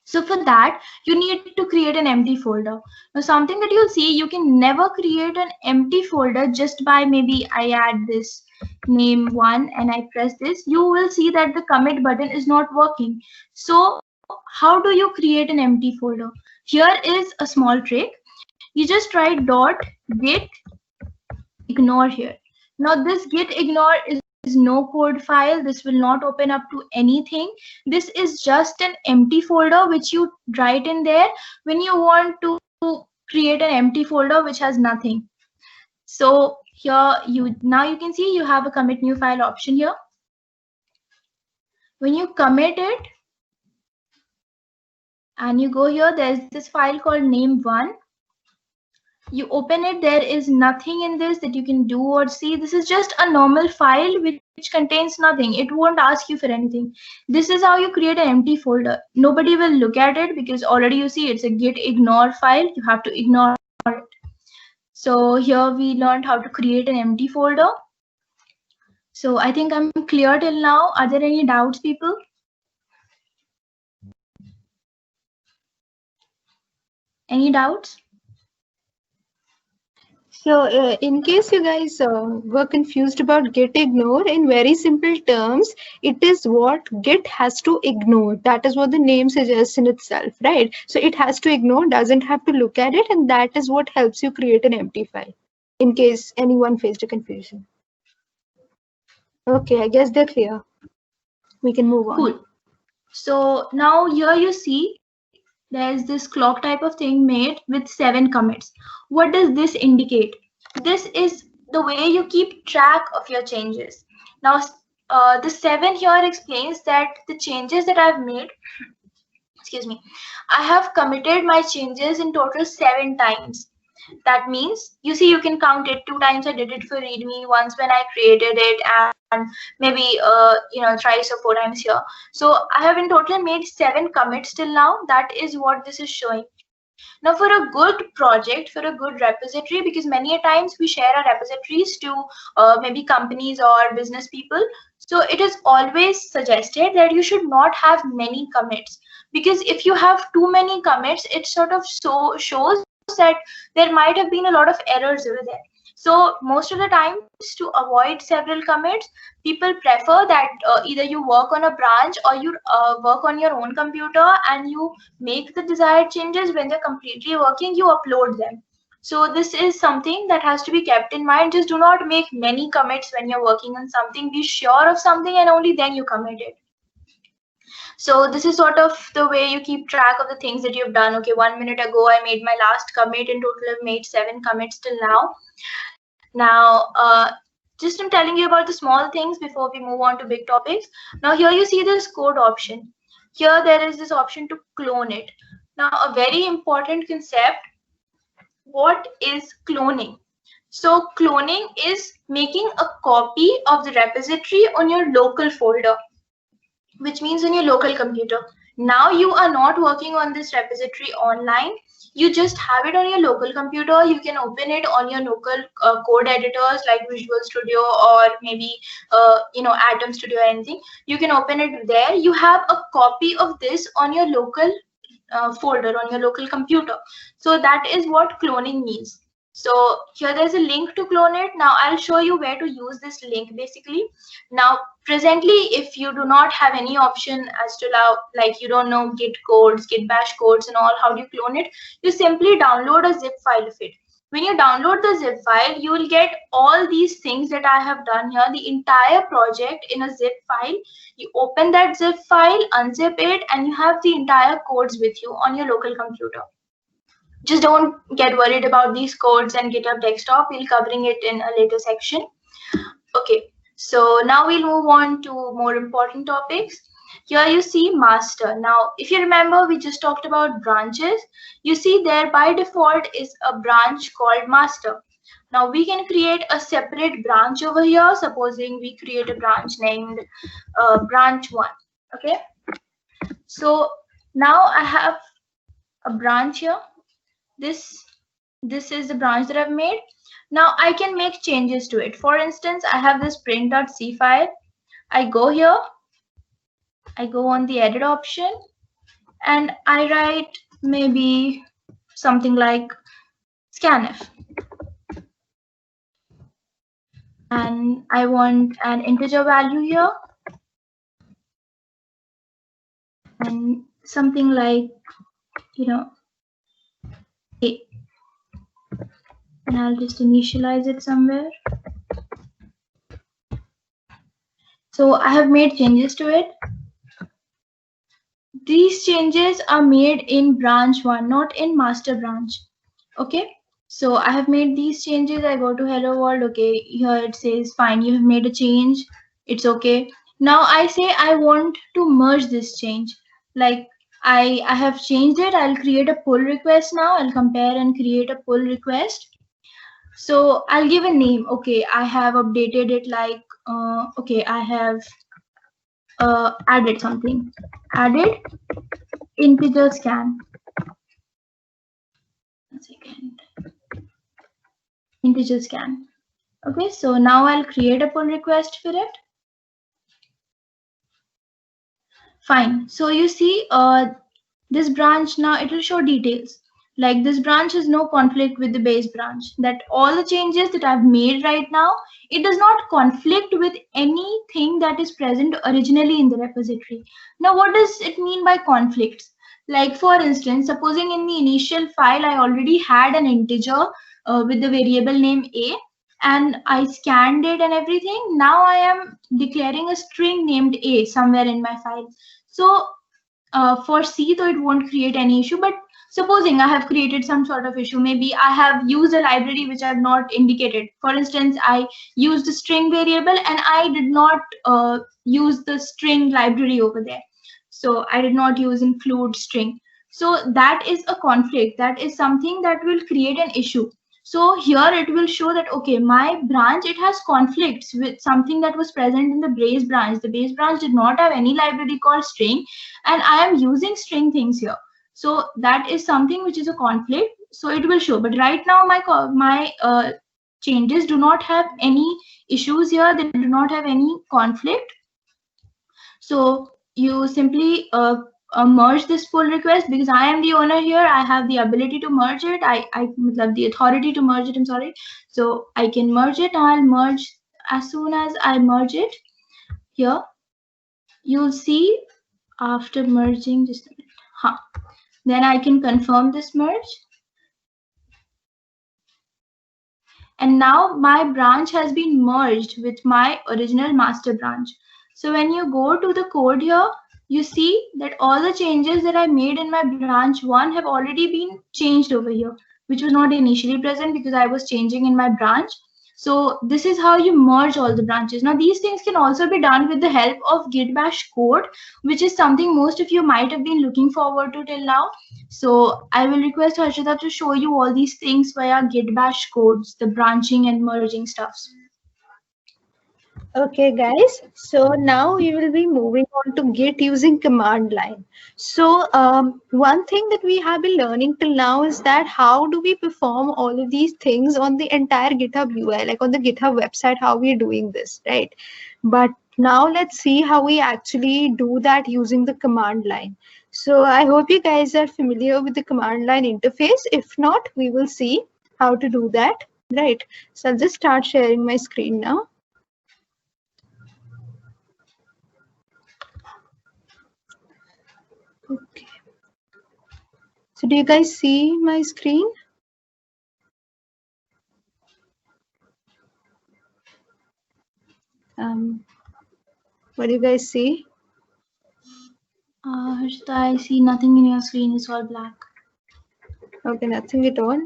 So for that, you need to create an empty folder. Now something that you'll see, you can never create an empty folder just by maybe I add this name 1 and I press this. You will see that the commit button is not working. So how do you create an empty folder? Here is a small trick. You just write .git ignore here. Now this git ignore is no code file. This will not open up to anything. This is just an empty folder which you write in there when you want to create an empty folder which has nothing. So here you can see you have a commit new file option here. When you commit it and you go here, there's this file called name1. You open it, there is nothing in this that you can do or see. This is just a normal file which contains nothing. It won't ask you for anything. This is how you create an empty folder. Nobody will look at it because already you see it's a git ignore file. You have to ignore it. So here we learned how to create an empty folder. So I think I'm clear till now. Are there any doubts, people? Any doubts? So in case you guys were confused about git ignore, in very simple terms, it is what git has to ignore. That is what the name suggests in itself, right? So it has to ignore, doesn't have to look at it, and that is what helps you create an empty file, in case anyone faced a confusion. Okay, I guess they're clear. We can move on. Cool. So now here you see there's this clock type of thing made with 7 commits. What does this indicate? This is the way you keep track of your changes. Now, the 7 here explains that the changes that I've made, excuse me, I have committed my changes in total 7 times. That means, you see, you can count it. 2 times I did it for README, once when I created it, and maybe thrice or 4 times here. So I have in total made 7 commits till now. That is what this is showing. Now, for a good project, for a good repository, because many a times we share our repositories to maybe companies or business people, so it is always suggested that you should not have many commits, because if you have too many commits, it sort of shows that there might have been a lot of errors over there. So most of the times, to avoid several commits, people prefer that either you work on a branch or you work on your own computer and you make the desired changes. When they're completely working, you upload them. So this is something that has to be kept in mind. Just do not make many commits when you're working on something. Be sure of something and only then you commit it. So this is sort of the way you keep track of the things that you've done. Okay, 1 minute ago, I made my last commit. In total, I've made 7 commits till now. Now, just I'm telling you about the small things before we move on to big topics. Now, here you see this code option. Here there is this option to clone it. Now, a very important concept. What is cloning? So cloning is making a copy of the repository on your local folder, which means on your local computer. Now you are not working on this repository online. You just have it on your local computer. You can open it on your local code editors like Visual Studio or maybe Atom Studio or anything. You can open it there. You have a copy of this on your local folder on your local computer. So that is what cloning means. So here there's a link to clone it. Now I'll show you where to use this link basically. Now presently, if you do not have any option as to like you don't know git codes, git bash codes and all, how do you clone it? You simply download a zip file of it. When you download the zip file, you will get all these things that I have done here, the entire project in a zip file. You open that zip file, unzip it, and you have the entire codes with you on your local computer. Just don't get worried about these codes and GitHub Desktop. We'll covering it in a later section. Okay, so now we'll move on to more important topics. Here you see master. Now, if you remember, we just talked about branches. You see there by default is a branch called master. Now we can create a separate branch over here. Supposing we create a branch named branch 1. Okay. So now I have a branch here. This is the branch that I've made. Now I can make changes to it. For instance, I have this print.c file. I go here. I go on the edit option and I write maybe something like scanf. And I want an integer value here. And something like, A. And I'll just initialize it somewhere. So I have made changes to it. These changes are made in branch 1, not in master branch. Okay. So I have made these changes. I go to hello world. Okay, here it says fine, you have made a change. It's okay. Now I say I want to merge this change. Like I have changed it. I'll create a pull request now. I'll compare and create a pull request. So I'll give a name. Okay, I have updated it like, okay, I have added something. Added integer scan. One second. Integer scan. Okay, so now I'll create a pull request for it. Fine. So you see, this branch now it will show details. Like this branch has no conflict with the base branch. That all the changes that I've made right now, it does not conflict with anything that is present originally in the repository. Now, what does it mean by conflicts? Like for instance, supposing in the initial file, I already had an integer with the variable name a, and I scanned it and everything. Now I am declaring a string named a somewhere in my file. So for C, though it won't create any issue, but supposing I have created some sort of issue, maybe I have used a library which I have not indicated. For instance, I used a string variable and I did not use the string library over there. So I did not use include string. So that is a conflict. That is something that will create an issue. So here it will show that, okay, my branch, it has conflicts with something that was present in the base branch. The base branch did not have any library called string, and I am using string things here. So that is something which is a conflict. So it will show. But right now my changes do not have any issues here. They do not have any conflict. So you simply merge this pull request. Because I am the owner here, I have the ability to merge it. I have the authority to merge it. I'm sorry. So I can merge it. Now I'll merge. As soon as I merge it here, you'll see after merging, just a minute. Then I can confirm this merge. And now my branch has been merged with my original master branch. So when you go to the code here, you see that all the changes that I made in my branch 1 have already been changed over here, which was not initially present because I was changing in my branch. So this is how you merge all the branches. Now these things can also be done with the help of Git Bash code, which is something most of you might have been looking forward to till now. So I will request Harshita to show you all these things via Git Bash codes, the branching and merging stuffs. Okay, guys. So now we will be moving on to Git using command line. So one thing that we have been learning till now is that how do we perform all of these things on the entire GitHub UI, like on the GitHub website, how we're doing this, right? But now let's see how we actually do that using the command line. So I hope you guys are familiar with the command line interface. If not, we will see how to do that, right? So I'll just start sharing my screen now. Okay. So do you guys see my screen? What do you guys see? Harshita, I see nothing in your screen. It's all black. Okay, nothing at all.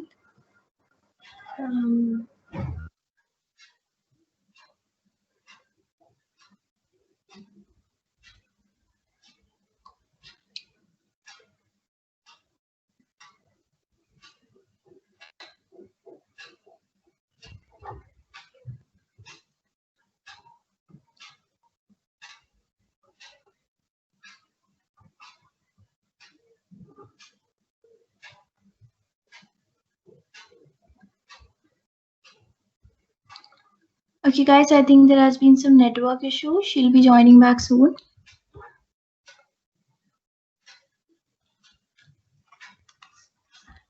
Okay, guys, I think there has been some network issue. She'll be joining back soon.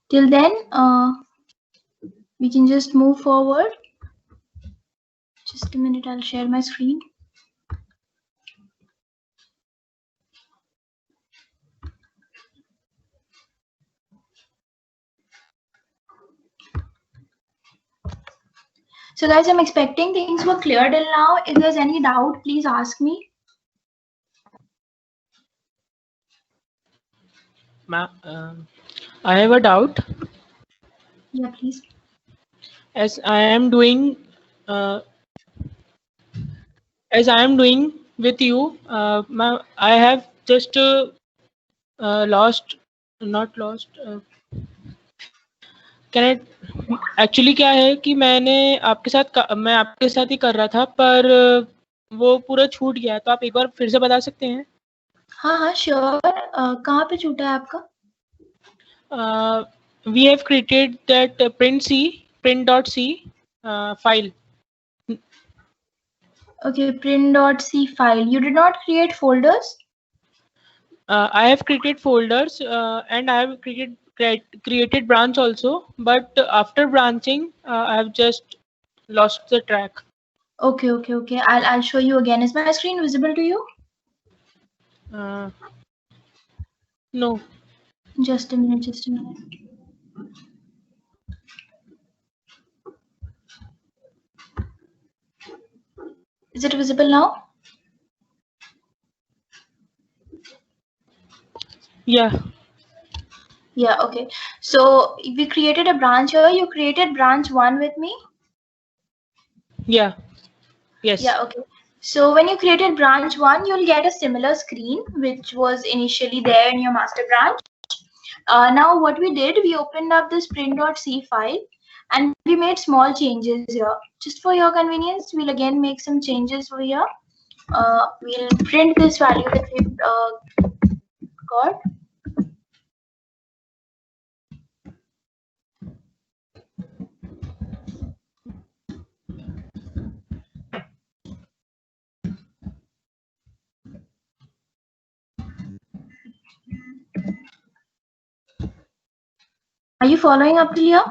Till then, we can just move forward. Just a minute, I'll share my screen. So guys, I'm expecting things were clear till now. If there's any doubt, please ask me. I have a doubt. Yeah, please. as I am doing uh, as I am doing with you, I have just lost, not lost. Can I actually क्या है कि मैं आपके साथ ही कर रहा था, पर वो पूरा छूट गया, तो आप एक बार फिर से बता सकते हैं? हाँ हाँ श्योर। कहाँ पे छूटा है आपका? We have created that print.c file. Okay, print.c file. You did not create folders? I have created folders and I have created branch also, but after branching, I have just lost the track. Okay. I'll show you again. Is my screen visible to you? No. Just a minute. Is it visible now? Yeah. Yeah, okay. So we created a branch here. You created branch 1 with me? Yeah. Yes. Yeah, okay. So when you created branch 1, you'll get a similar screen, which was initially there in your master branch. Now what we did, we opened up this print.c file and we made small changes here. Just for your convenience, we'll again make some changes over here. We'll print this value that we've got. Are you following up till here?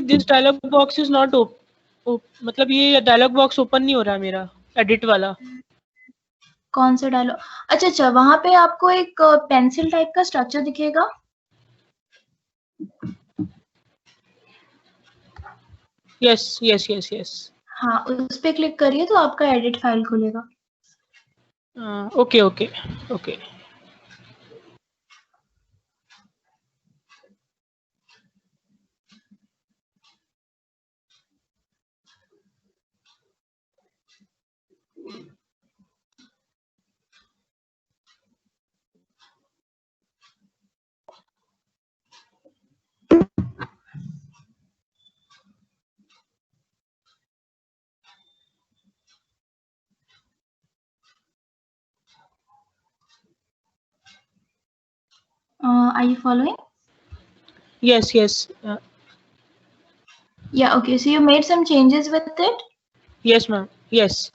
This dialog box is not मतलब ये dialog box open नहीं हो रहा मेरा edit वाला. कौन सा dialogue? अच्छा, वहां पे आपको एक पेंसिल टाइप का स्ट्रक्चर दिखेगा. Yes. हाँ, उस पे क्लिक करिए तो आपका एडिट फाइल खुलेगा. Okay. Are you following? Yes. Yeah, okay. So you made some changes with it? Yes, ma'am. Yes.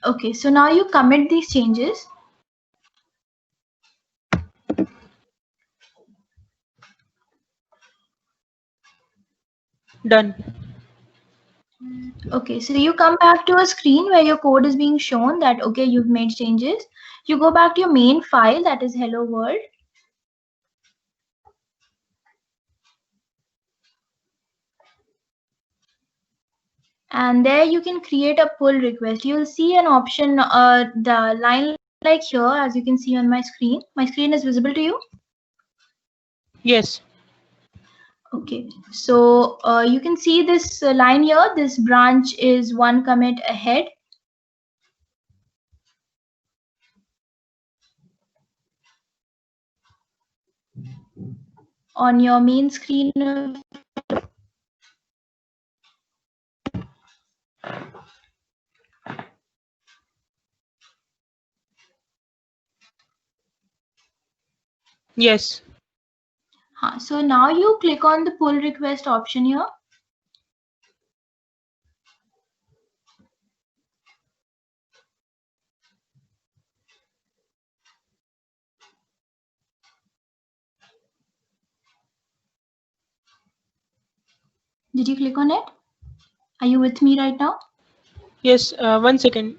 Okay, so now you commit these changes. Done. Okay, so you come back to a screen where your code is being shown that, okay, you've made changes. You go back to your main file, that is hello world. And there you can create a pull request. You'll see an option, the line like here, as you can see on my screen. My screen is visible to you? Yes. Okay, so you can see this line here. This branch is one commit ahead. On your main screen. Yes. So now you click on the pull request option here. Did you click on it? Are you with me right now? Yes. 1 second.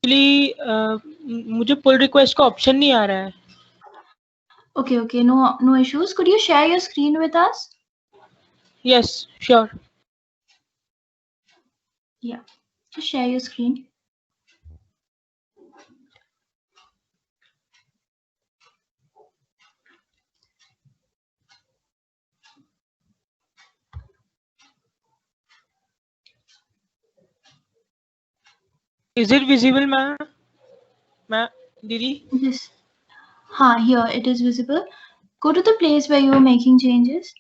मुझे pull request का option नहीं आ रहा है. Okay, no issues. Could you share your screen with us? Yes, sure. Yeah, just share your screen. Is it visible, ma'am? Didi? Yes. Here it is visible. Go to the place where you are making changes.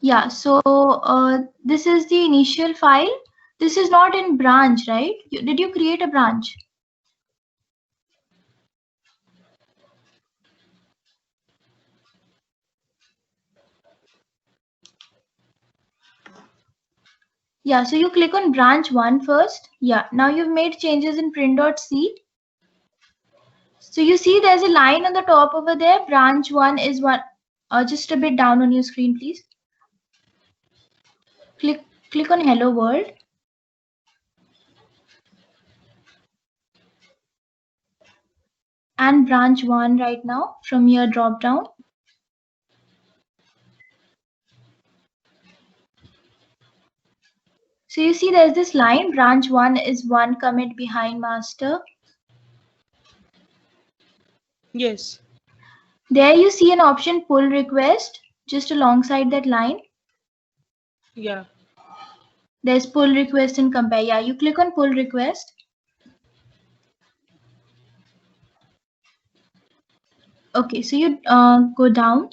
Yeah, so this is the initial file. This is not in branch, right? Did you create a branch? Yeah, so you click on branch 1 first. Yeah, now you've made changes in print.c. So you see there's a line on the top over there. Branch 1 is one. Just a bit down on your screen, please. Click on Hello World. And branch 1 right now from your drop down. So you see there's this line, branch 1 is one commit behind master. Yes. There you see an option pull request just alongside that line. Yeah. There's pull request and compare. Yeah, you click on pull request. Okay, so you go down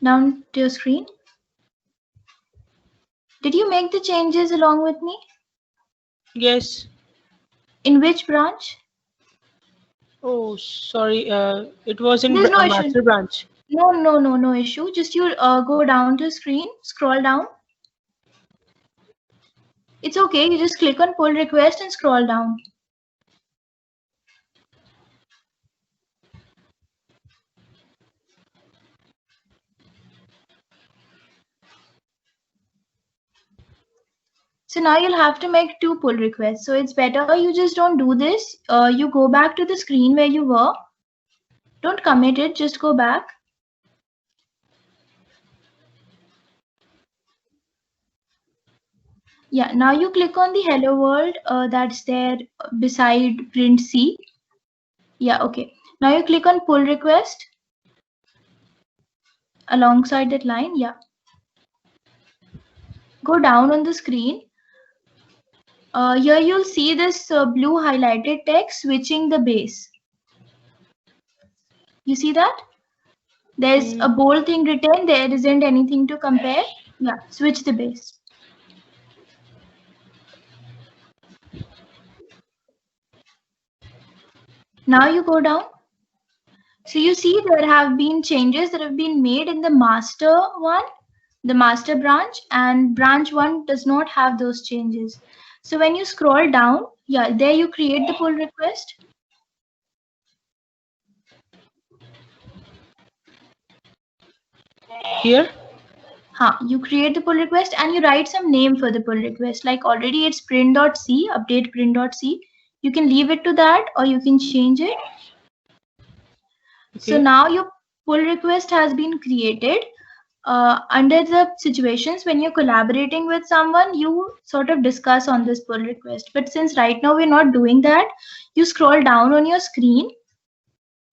to your screen. Did you make the changes along with me? Yes. In which branch? Oh, sorry. It was in There's no master issue. branch. No issue. Just you go down to the screen, scroll down. It's okay. You just click on pull request and scroll down. So now you'll have to make 2 pull requests. So it's better you just don't do this. You go back to the screen where you were. Don't commit it, just go back. Yeah, now you click on the hello world that's there beside print C. Yeah, okay. Now you click on pull request alongside that line. Yeah. Go down on the screen. Here you'll see this blue highlighted text switching the base. You see that? There's a bold thing written. There isn't anything to compare. Yeah, switch the base. Now you go down. So you see there have been changes that have been made in the master one, the master branch, and branch 1 does not have those changes. So when you scroll down, yeah, there you create the pull request. Here? You create the pull request and you write some name for the pull request. Like already it's print.c, update print.c. You can leave it to that or you can change it. Okay. So now your pull request has been created. Under the situations when you're collaborating with someone, you sort of discuss on this pull request. But since right now we're not doing that, you scroll down on your screen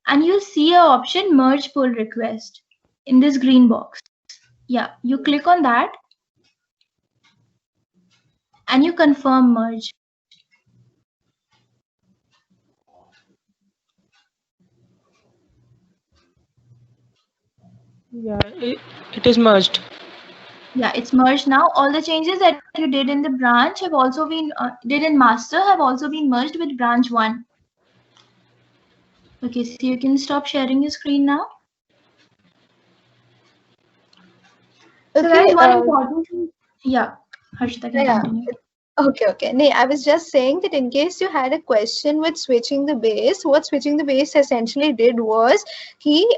and you'll see an option merge pull request in this green box. Yeah, you click on that and you confirm merge. Yeah, it is merged. Yeah, it's merged now. All the changes that you did in the branch have also been did in master have also been merged with branch 1. Okay, so you can stop sharing your screen now. Okay, so that's one important thing. Yeah, Harshita can continue. Okay. Nee, I was just saying that in case you had a question with switching the base, what switching the base essentially did was he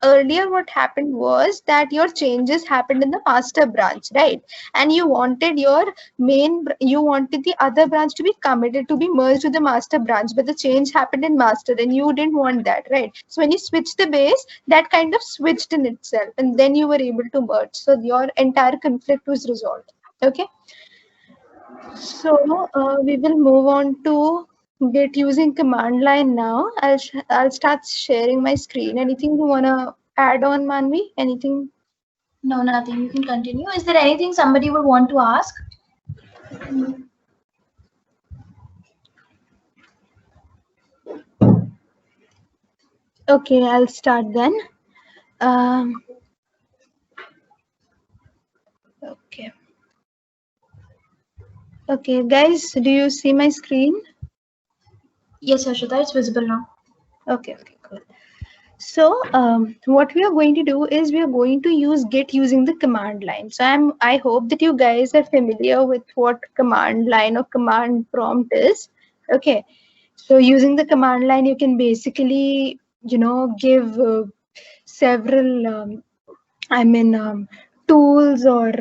earlier what happened was that your changes happened in the master branch, right? And you wanted you wanted the other branch to be committed to be merged with the master branch, but the change happened in master and you didn't want that, right? So when you switched the base, that kind of switched in itself and then you were able to merge. So your entire conflict was resolved. Okay. So we will move on to Git using command line now. I'll start sharing my screen. Anything you wanna add on, Manvi? Anything? No, nothing. You can continue. Is there anything somebody would want to ask? Okay, I'll start then. Okay. Okay, guys, do you see my screen? Yes, Harshita, it's visible now. Okay, cool. So what we are going to do is we are going to use Git using the command line. So I hope that you guys are familiar with what command line or command prompt is. Okay. So using the command line, you can basically, give several, tools or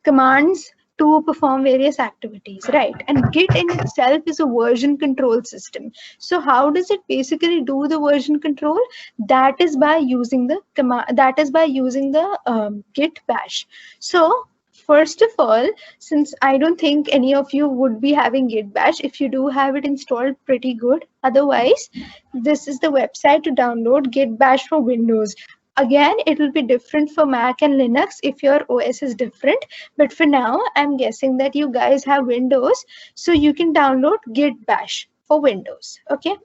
commands to perform various activities, right? And Git in itself is a version control system. So how does it basically do the version control? That is by using the command. That is by using the Git bash. So first of all, since I don't think any of you would be having Git bash, if you do have it installed, pretty good. Otherwise, this is the website to download Git bash for Windows. Again, it will be different for Mac and Linux if your OS is different. But for now, I'm guessing that you guys have Windows, so you can download Git bash for Windows. Okay.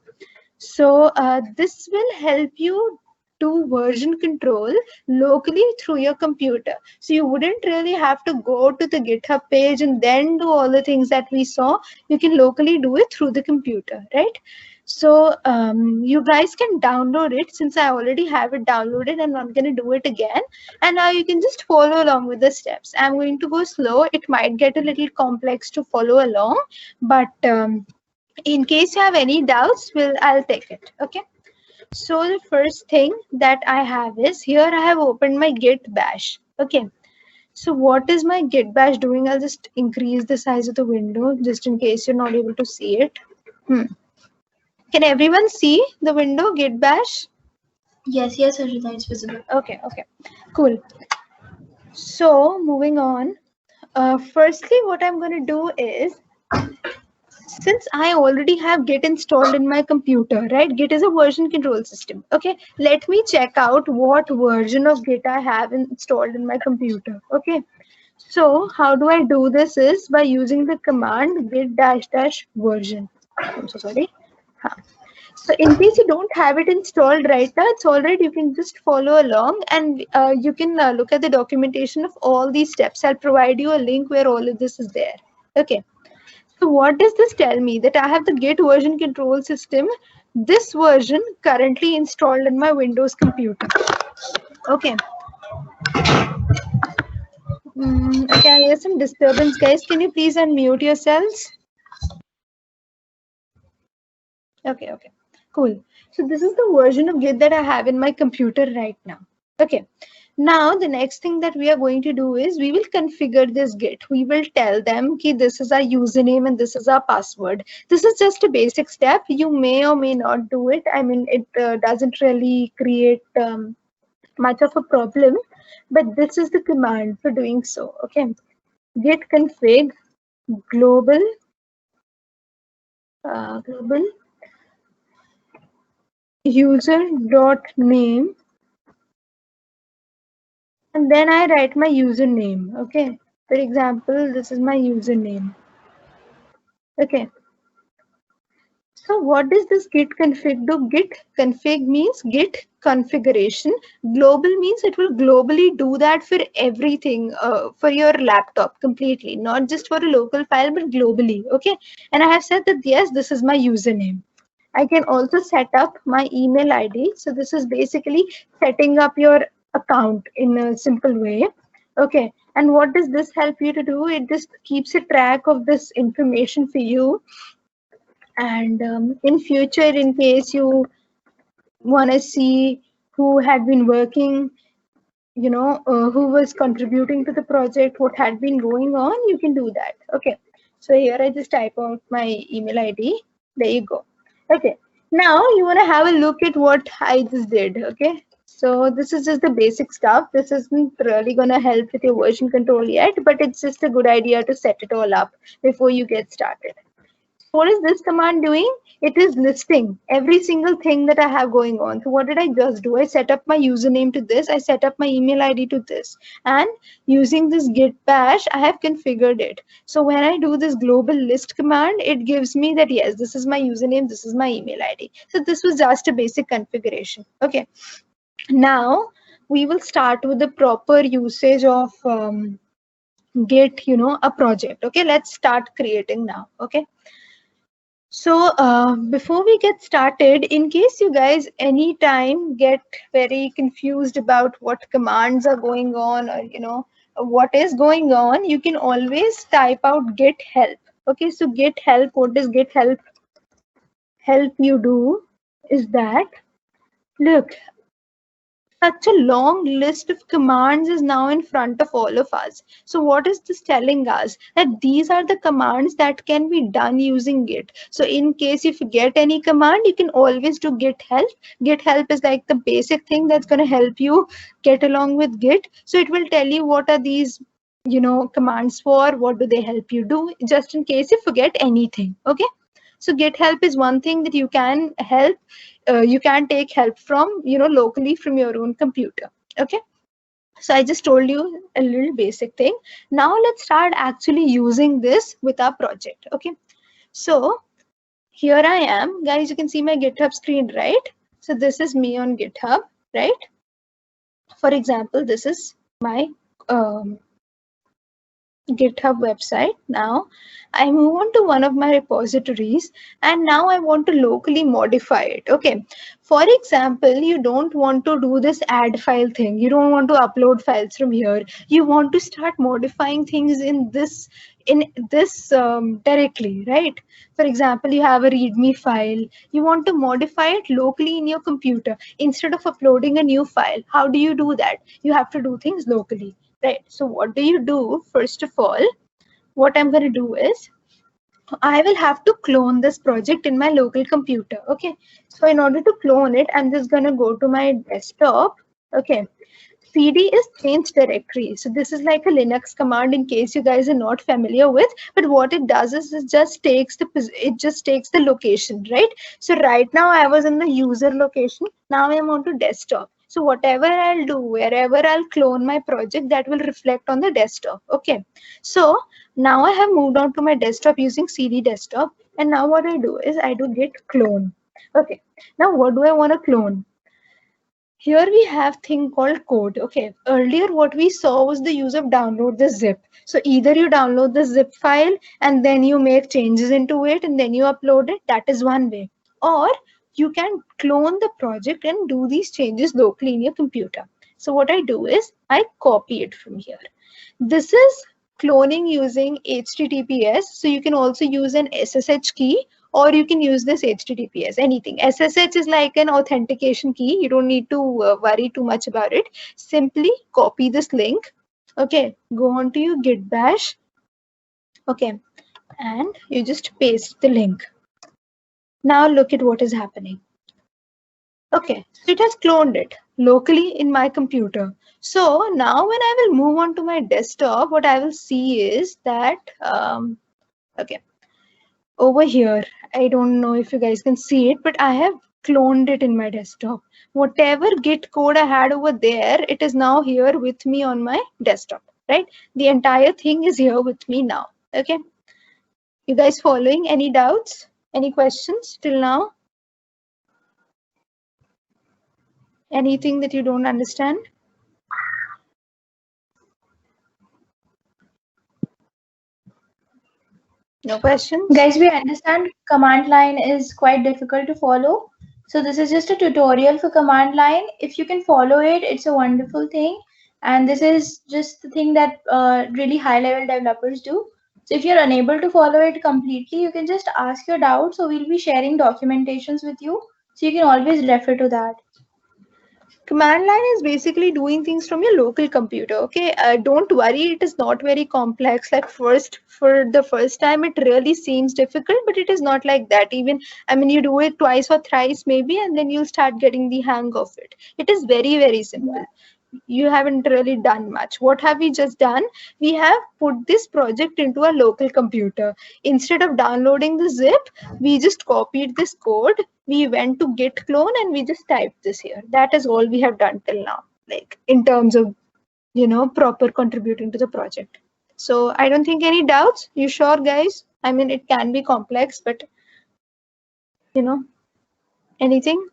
So this will help you do version control locally through your computer. So you wouldn't really have to go to the GitHub page and then do all the things that we saw. You can locally do it through the computer, right? So you guys can download it. Since I already have it downloaded, I'm not going to do it again. And now you can just follow along with the steps. I'm going to go slow. It might get a little complex to follow along, but in case you have any doubts, I'll take it. Okay. So the first thing that I have is here I have opened my Git bash. Okay. So what is my Git bash doing? I'll just increase the size of the window just in case you're not able to see it. Can everyone see the window Git bash? Yes, Harshita, it's visible. Okay, cool. So moving on. Firstly, what I'm going to do is, since I already have Git installed in my computer, right? Git is a version control system. Okay, let me check out what version of Git I have installed in my computer. Okay, so how do I do this is by using the command git -- version. I'm so sorry. So in case you don't have it installed right now, it's all right. You can just follow along and you can look at the documentation of all these steps. I'll provide you a link where all of this is there. Okay. So what does this tell me? That I have the Git version control system, this version currently installed in my Windows computer. Okay. Okay, I hear some disturbance, guys. Can you please unmute yourselves? Okay. Cool. So this is the version of Git that I have in my computer right now. Okay. Now the next thing that we are going to do is we will configure this Git. We will tell them that this is our username and this is our password. This is just a basic step. You may or may not do it. I mean, it doesn't really create much of a problem, but this is the command for doing so. Okay. Git config global user.name, and then I write my username. Okay, for example, this is my username. Okay, so what does this git config do? Git config means git configuration. Global means it will globally do that for everything, for your laptop completely, not just for a local file, but globally. Okay, and I have said that yes, this is my username. I can also set up my email ID. So this is basically setting up your account in a simple way. Okay. And what does this help you to do? It just keeps a track of this information for you. And in future, in case you want to see who had been working, who was contributing to the project, what had been going on, you can do that. Okay, so here I just type out my email ID. There you go. Okay, now you want to have a look at what I just did. Okay, so this is just the basic stuff. This isn't really going to help with your version control yet, but it's just a good idea to set it all up before you get started. What is this command doing? It is listing every single thing that I have going on. So what did I just do? I set up my username to this. I set up my email ID to this. And using this git bash, I have configured it. So when I do this global list command, it gives me that, yes, this is my username, this is my email ID. So this was just a basic configuration. Okay. Now we will start with the proper usage of Git, a project. Okay, let's start creating now. Okay. So before we get started, in case you guys anytime get very confused about what commands are going on, or what is going on, you can always type out git help. Okay, so git help, what does git help you do is that, look, such a long list of commands is now in front of all of us. So what is this telling us? That these are the commands that can be done using Git. So in case if you get any command, you can always do Git help. Git help is like the basic thing that's going to help you get along with Git. So it will tell you what are these commands for, what do they help you do, just in case you forget anything. Okay, so git help is one thing that you can help, you can take help from locally from your own computer. Okay, so I just told you a little basic thing. Now let's start actually using this with our project. Okay, so here I am, guys. You can see my GitHub screen, right? So this is me on GitHub, right? For example, this is my GitHub website. Now I move on to one of my repositories, and now I want to locally modify it. Okay, for example, you don't want to do this add file thing, you don't want to upload files from here, you want to start modifying things in this directly, right? For example, you have a readme file, you want to modify it locally in your computer instead of uploading a new file. How do you do that? You have to do things locally, right? So what do you do? First of all, what I'm going to do is I will have to clone this project in my local computer. Okay, so in order to clone it, I'm just going to go to my desktop. Okay, cd is change directory. So this is like a Linux command in case you guys are not familiar with, but what it does is it just takes the location, right? So right now I was in the user location, now I'm on to desktop. So whatever I'll do, wherever I'll clone my project, that will reflect on the desktop. Okay, so now I have moved on to my desktop using cd desktop, and now what I do is I do git clone. Okay, now what do I want to clone? Here we have thing called code. Okay, earlier what we saw was the use of download the zip. So either you download the zip file and then you make changes into it and then you upload it. That is one way. Or you can clone the project and do these changes locally in your computer. So what I do is I copy it from here. This is cloning using HTTPS. So you can also use an SSH key, or you can use this HTTPS, anything. SSH is like an authentication key. You don't need to worry too much about it. Simply copy this link. Okay, go on to your git bash. Okay, and you just paste the link. Now look at what is happening. Okay, so it has cloned it locally in my computer. So now when I will move on to my desktop, what I will see is that, okay, over here, I don't know if you guys can see it, but I have cloned it in my desktop. Whatever git code I had over there, it is now here with me on my desktop, right? The entire thing is here with me now. Okay, you guys following? Any doubts? Any questions till now? Anything that you don't understand? No questions? Guys, we understand command line is quite difficult to follow. So this is just a tutorial for command line. If you can follow it, it's a wonderful thing. And this is just the thing that really high level developers do. So if you're unable to follow it completely, you can just ask your doubts. So we'll be sharing documentations with you. So you can always refer to that. Command line is basically doing things from your local computer. Okay, don't worry, it is not very complex. Like for the first time, it really seems difficult, but it is not like that. Even, I mean, you do it twice or thrice maybe, and then you'll start getting the hang of it. It is very, very simple. You haven't really done much. What have we just done? We have put this project into a local computer. Instead of downloading the zip, we just copied this code. We went to git clone and we just typed this here. That is all we have done till now, like in terms of, you know, proper contributing to the project. So I don't think any doubts. You sure, guys? I mean, it can be complex, but you know, anything?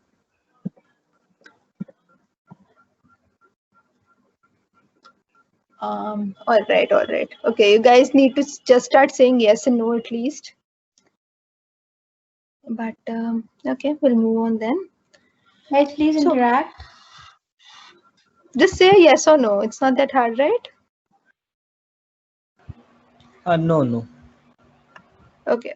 All right. Okay, you guys need to just start saying yes and no at least. But okay, we'll move on then. Guys, please interact. Just say yes or no. It's not that hard, right? No. Okay,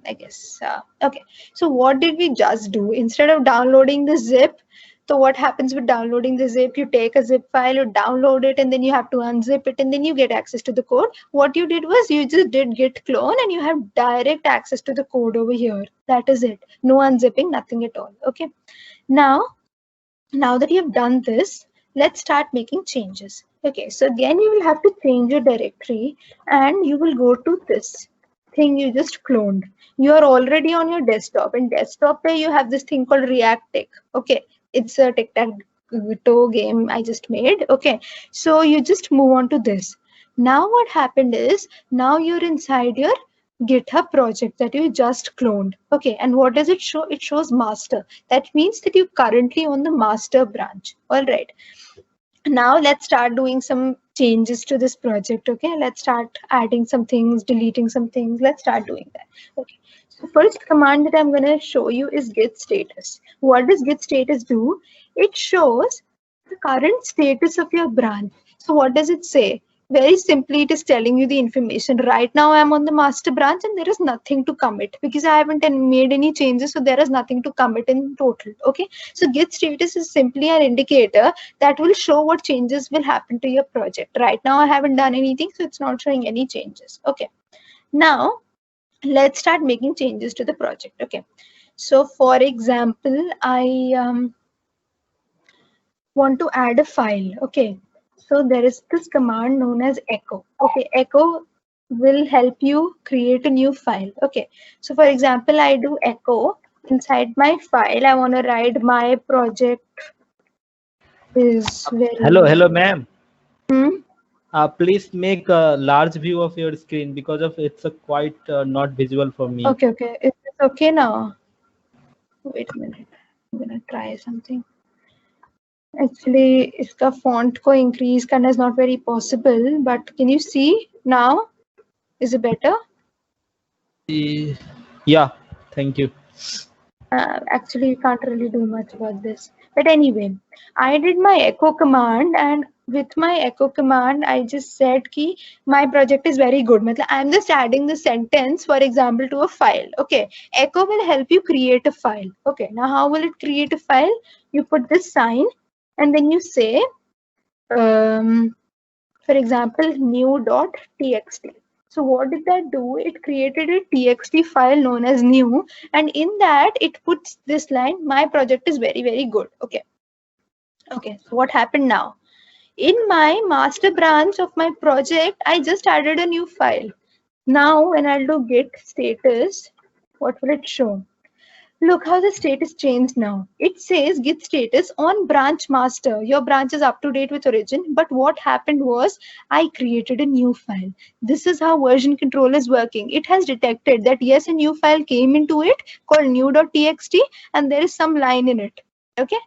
I guess. Okay, so what did we just do? Instead of downloading the zip, so what happens with downloading the zip? You take a zip file, you download it, and then you have to unzip it, and then you get access to the code. What you did was you just did git clone, and you have direct access to the code over here. That is it. No unzipping, nothing at all. Okay. Now that you have done this, let's start making changes. Okay, so again, you will have to change your directory, and you will go to this thing you just cloned. You are already on your desktop. In desktop there you have this thing called React Tech. Okay, it's a tic-tac-toe game I just made. Okay, so you just move on to this. Now what happened is, now you're inside your GitHub project that you just cloned. Okay, and what does it show? It shows master. That means that you're currently on the master branch. All right, now let's start doing some changes to this project. Okay, let's start adding some things, deleting some things. Let's start doing that. Okay, so first command that I'm going to show you is git status. What does git status do? It shows the current status of your branch. So what does it say? Very simply, it is telling you the information. Right now I'm on the master branch and there is nothing to commit because I haven't made any changes, so there is nothing to commit in total. Okay, so git status is simply an indicator that will show what changes will happen to your project. Right now I haven't done anything, so it's not showing any changes. Okay, now let's start making changes to the project. Okay, so for example, I want to add a file. Okay, so there is this command known as echo. Okay, echo will help you create a new file. Okay, so for example, I do echo inside my file. I want to write my project is very. Hello, ma'am. Hmm? Please make a large view of your screen because of it's a quite not visual for me. Okay, is this okay now? Wait a minute, I'm gonna try something. Actually, iska font ko increase karna is not very possible, but can you see now? Is it better? Yeah, thank you. Actually, you can't really do much about this. But anyway, I did my echo command, and with my echo command, I just said ki my project is very good. I'm just adding the sentence, for example, to a file. Okay, echo will help you create a file. Okay, now how will it create a file? You put this sign, and then you say, for example, new.txt. So what did that do? It created a txt file known as new, and in that it puts this line, my project is very, very good. Okay, so what happened now? In my master branch of my project, I just added a new file. Now when I'll do git status, what will it show? Look how the status changed now. It says git status on branch master. Your branch is up to date with origin. But what happened was I created a new file. This is how version control is working. It has detected that yes, a new file came into it called new.txt and there is some line in it. Okay.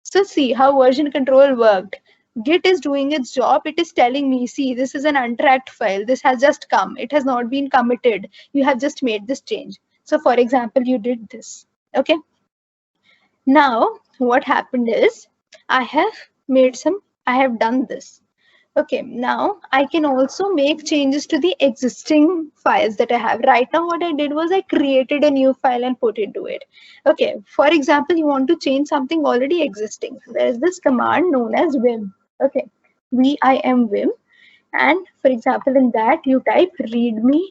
So see how version control worked. Git is doing its job. It is telling me, see, this is an untracked file. This has just come. It has not been committed. You have just made this change. So for example, you did this. Okay. Now what happened is I have done this. Okay, now I can also make changes to the existing files that I have. Right now, what I did was I created a new file and put into it. Okay, for example, you want to change something already existing. So there is this command known as vim. Okay, vim, and for example, in that you type readme.md.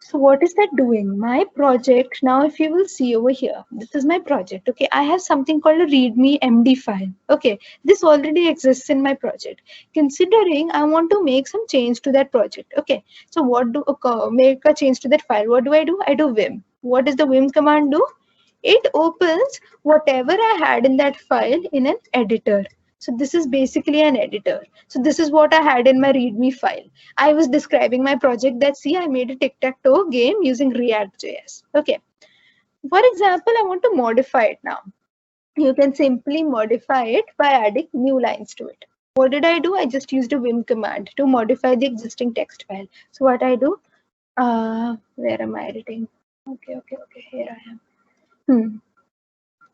So what is that doing? My project, now if you will see over here, this is my project. Okay, I have something called a readme MD file. Okay, this already exists in my project. Considering I want to make some change to that project. Okay, so what do make a change to that file? What do? I do vim. What does the vim command do? It opens whatever I had in that file in an editor. So this is basically an editor. So this is what I had in my README file. I was describing my project that, see, I made a tic-tac-toe game using React.js. Okay. For example, I want to modify it now. You can simply modify it by adding new lines to it. What did I do? I just used a vim command to modify the existing text file. So what I do, where am I editing? Okay, here I am.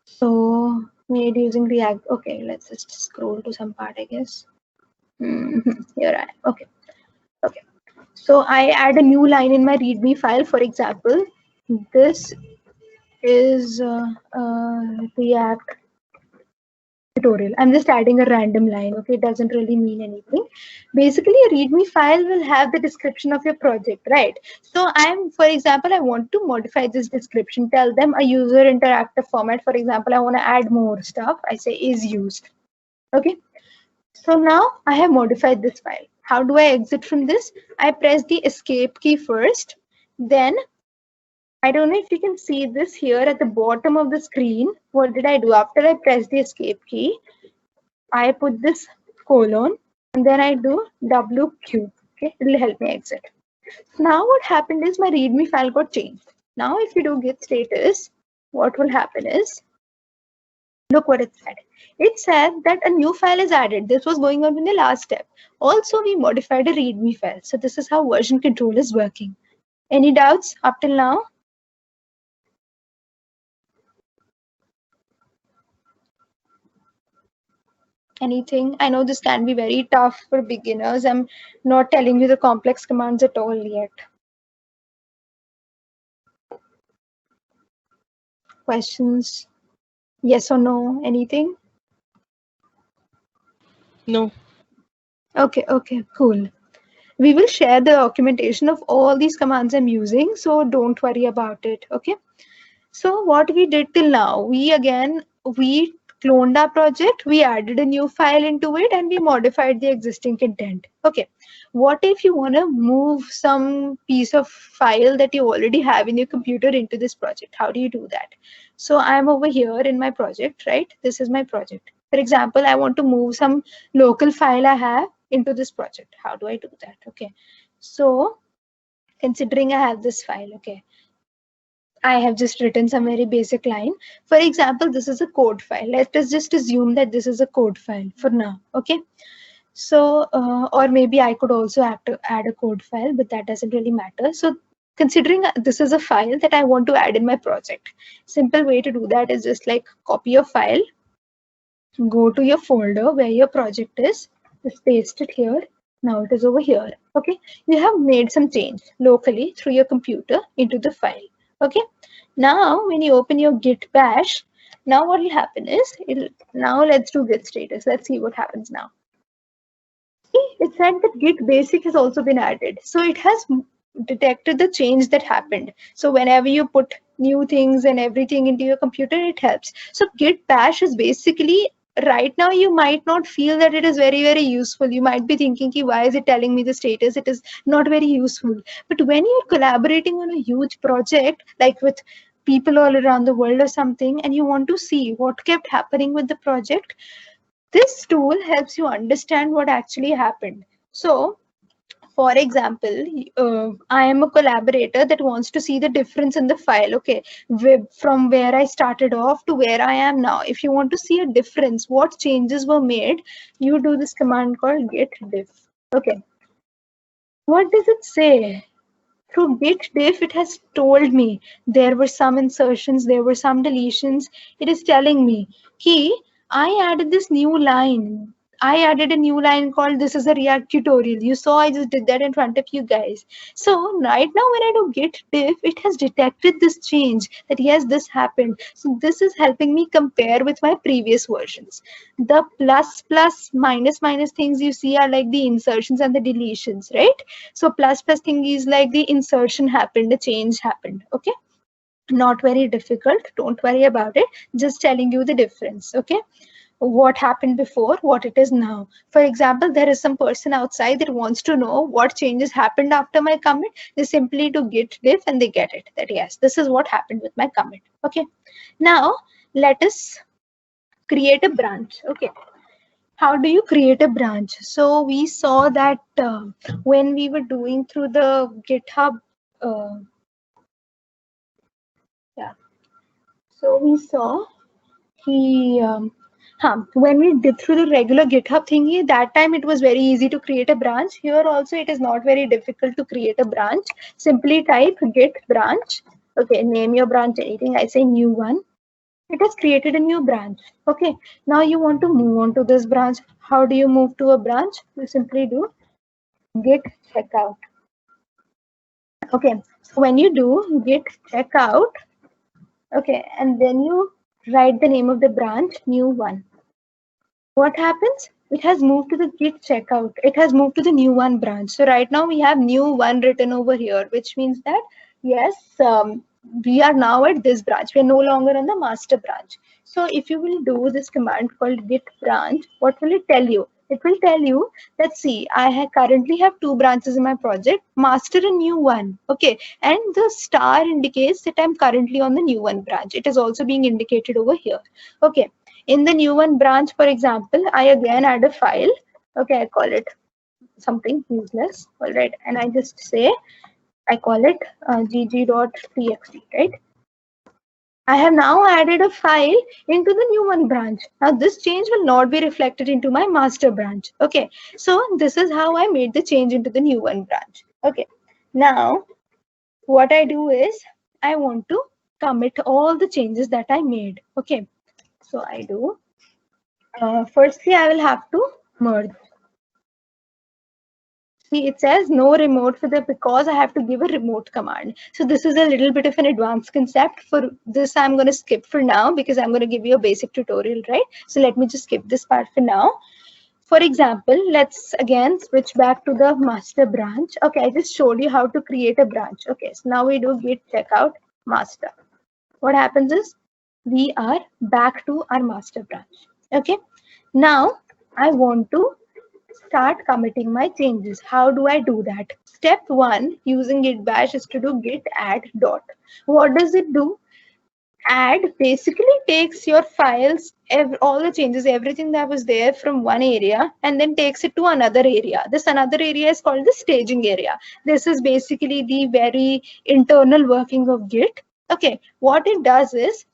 So made using React. Okay, let's just scroll to some part, I guess. Here I am. Okay. So I add a new line in my README file. For example, this is React tutorial. I'm just adding a random line. Okay, it doesn't really mean anything. Basically, a README file will have the description of your project, right? So for example, I want to modify this description. Tell them a user interactive format. For example, I want to add more stuff. I say is used. Okay. So now I have modified this file. How do I exit from this? I press the escape key first. Then I don't know if you can see this here at the bottom of the screen. What did I do? After I press the escape key, I put this colon and then I do WQ. Okay, it will help me exit. Now what happened is my README file got changed. Now if you do git status, what will happen is, look what it said. It said that a new file is added. This was going on in the last step. Also, we modified a README file. So this is how version control is working. Any doubts up till now? Anything? I know this can be very tough for beginners. I'm not telling you the complex commands at all yet. Questions? Yes or no? Anything? No. Okay, cool. We will share the documentation of all these commands I'm using, so don't worry about it. Okay. So what we did till now, we cloned our project, we added a new file into it, and we modified the existing content. Okay. What if you want to move some piece of file that you already have in your computer into this project? How do you do that? So I'm over here in my project, right? This is my project. For example, I want to move some local file I have into this project. How do I do that? Okay. So considering I have this file, okay, I have just written some very basic line. For example, this is a code file. Let us just assume that this is a code file for now. Okay. So, or maybe I could also add a code file, but that doesn't really matter. So considering this is a file that I want to add in my project, simple way to do that is just like copy your file, go to your folder where your project is, just paste it here. Now it is over here. Okay. You have made some change locally through your computer into the file. Okay. Now when you open your git bash, now what will happen is, now let's do git status. Let's see what happens now. See, it said that git basic has also been added. So it has detected the change that happened. So whenever you put new things and everything into your computer, it helps. So git bash is basically, right now you might not feel that it is very, very useful. You might be thinking, why is it telling me the status? It is not very useful. But when you're collaborating on a huge project, like with people all around the world or something, and you want to see what kept happening with the project, this tool helps you understand what actually happened. So for example, I am a collaborator that wants to see the difference in the file, okay, from where I started off to where I am now. If you want to see a difference, what changes were made, you do this command called git diff. Okay. What does it say? Through git diff, it has told me there were some insertions, there were some deletions. It is telling me, I added this new line. I added a new line called "This is a React tutorial." You saw I just did that in front of you guys. So right now when I do git diff, it has detected this change that yes, this happened. So this is helping me compare with my previous versions. The plus plus minus minus things you see are like the insertions and the deletions, right? So plus plus thing is like the insertion happened, the change happened. Okay, not very difficult, don't worry about it, just telling you the difference. Okay, what happened before, what it is now. For example, there is some person outside that wants to know what changes happened after my commit. They simply do git diff and they get it that yes, this is what happened with my commit. Okay, now let us create a branch. Okay, how do you create a branch? So we saw that when we were doing through the GitHub, yeah, so we saw when we did through the regular GitHub thingy, that time it was very easy to create a branch. Here also it is not very difficult to create a branch. Simply type git branch. Okay, name your branch anything. I say new one. It has created a new branch. Okay, now you want to move on to this branch. How do you move to a branch? You simply do git checkout. Okay, so when you do git checkout, okay, and then you write the name of the branch, new one. What happens? It has moved to the git checkout. It has moved to the new one branch. So right now we have new one written over here, which means that yes, we are now at this branch. We are no longer on the master branch. So if you will do this command called git branch, what will it tell you? It will tell you that see, I currently have two branches in my project, master and new one. Okay, and the star indicates that I'm currently on the new one branch. It is also being indicated over here. Okay. In the new one branch, for example, I again add a file. Okay, I call it something useless. All right, and I just say, I call it gg.txt, right? I have now added a file into the new one branch. Now this change will not be reflected into my master branch. Okay, so this is how I made the change into the new one branch. Okay, now what I do is I want to commit all the changes that I made. Okay. So I do, firstly, I will have to merge. See, it says no remote for the, because I have to give a remote command. So this is a little bit of an advanced concept. For this, I'm going to skip for now because I'm going to give you a basic tutorial, right? So let me just skip this part for now. For example, let's again switch back to the master branch. Okay, I just showed you how to create a branch. Okay, so now we do git checkout master. What happens is we are back to our master branch. Okay, now I want to start committing my changes. How do I do that? Step one using git bash is to do git add dot. What does it do? Add basically takes your files, all the changes, everything that was there from one area, and then takes it to another area. This another area is called the staging area. This is basically the very internal working of Git. Okay, what it does is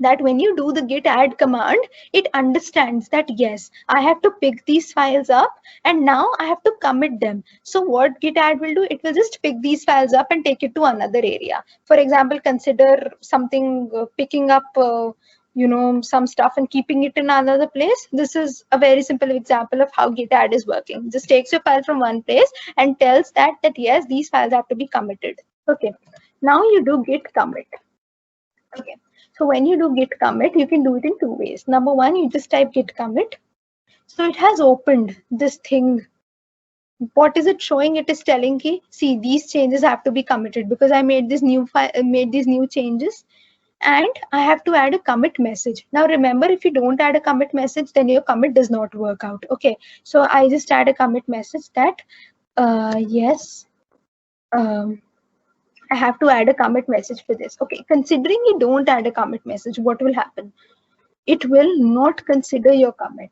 that when you do the git add command, it understands that yes, I have to pick these files up and now I have to commit them. So what git add will do, it will just pick these files up and take it to another area. For example, consider something picking up some stuff and keeping it in another place. This is a very simple example of how git add is working. Just takes your file from one place and tells that yes, these files have to be committed. Okay, now you do git commit. Okay, so when you do git commit, you can do it in two ways. Number one, you just type git commit. So it has opened this thing. What is it showing? It is telling you, see, these changes have to be committed because I made this new file, made these new changes, and I have to add a commit message. Now remember, if you don't add a commit message, then your commit does not work out. Okay, so I just add a commit message that yes. I have to add a commit message for this. Okay, considering you don't add a commit message, what will happen? It will not consider your commit.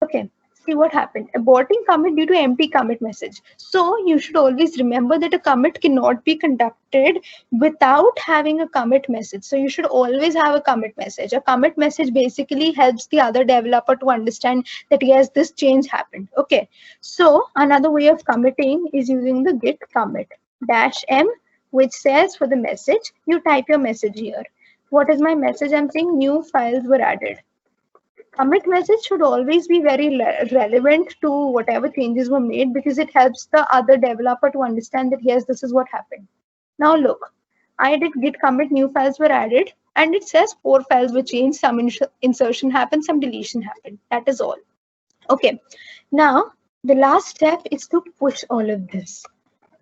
Okay, see what happened. Aborting commit due to empty commit message. So you should always remember that a commit cannot be conducted without having a commit message. So you should always have a commit message. A commit message basically helps the other developer to understand that yes, this change happened. Okay, so another way of committing is using the git commit -m, which says for the message, you type your message here. What is my message? I'm saying new files were added. commit message should always be very relevant to whatever changes were made, because it helps the other developer to understand that yes, this is what happened. Now look, I did git commit, new files were added, and it says 4 files were changed, some insertion happened, some deletion happened. That is all. Okay, now the last step is to push all of this,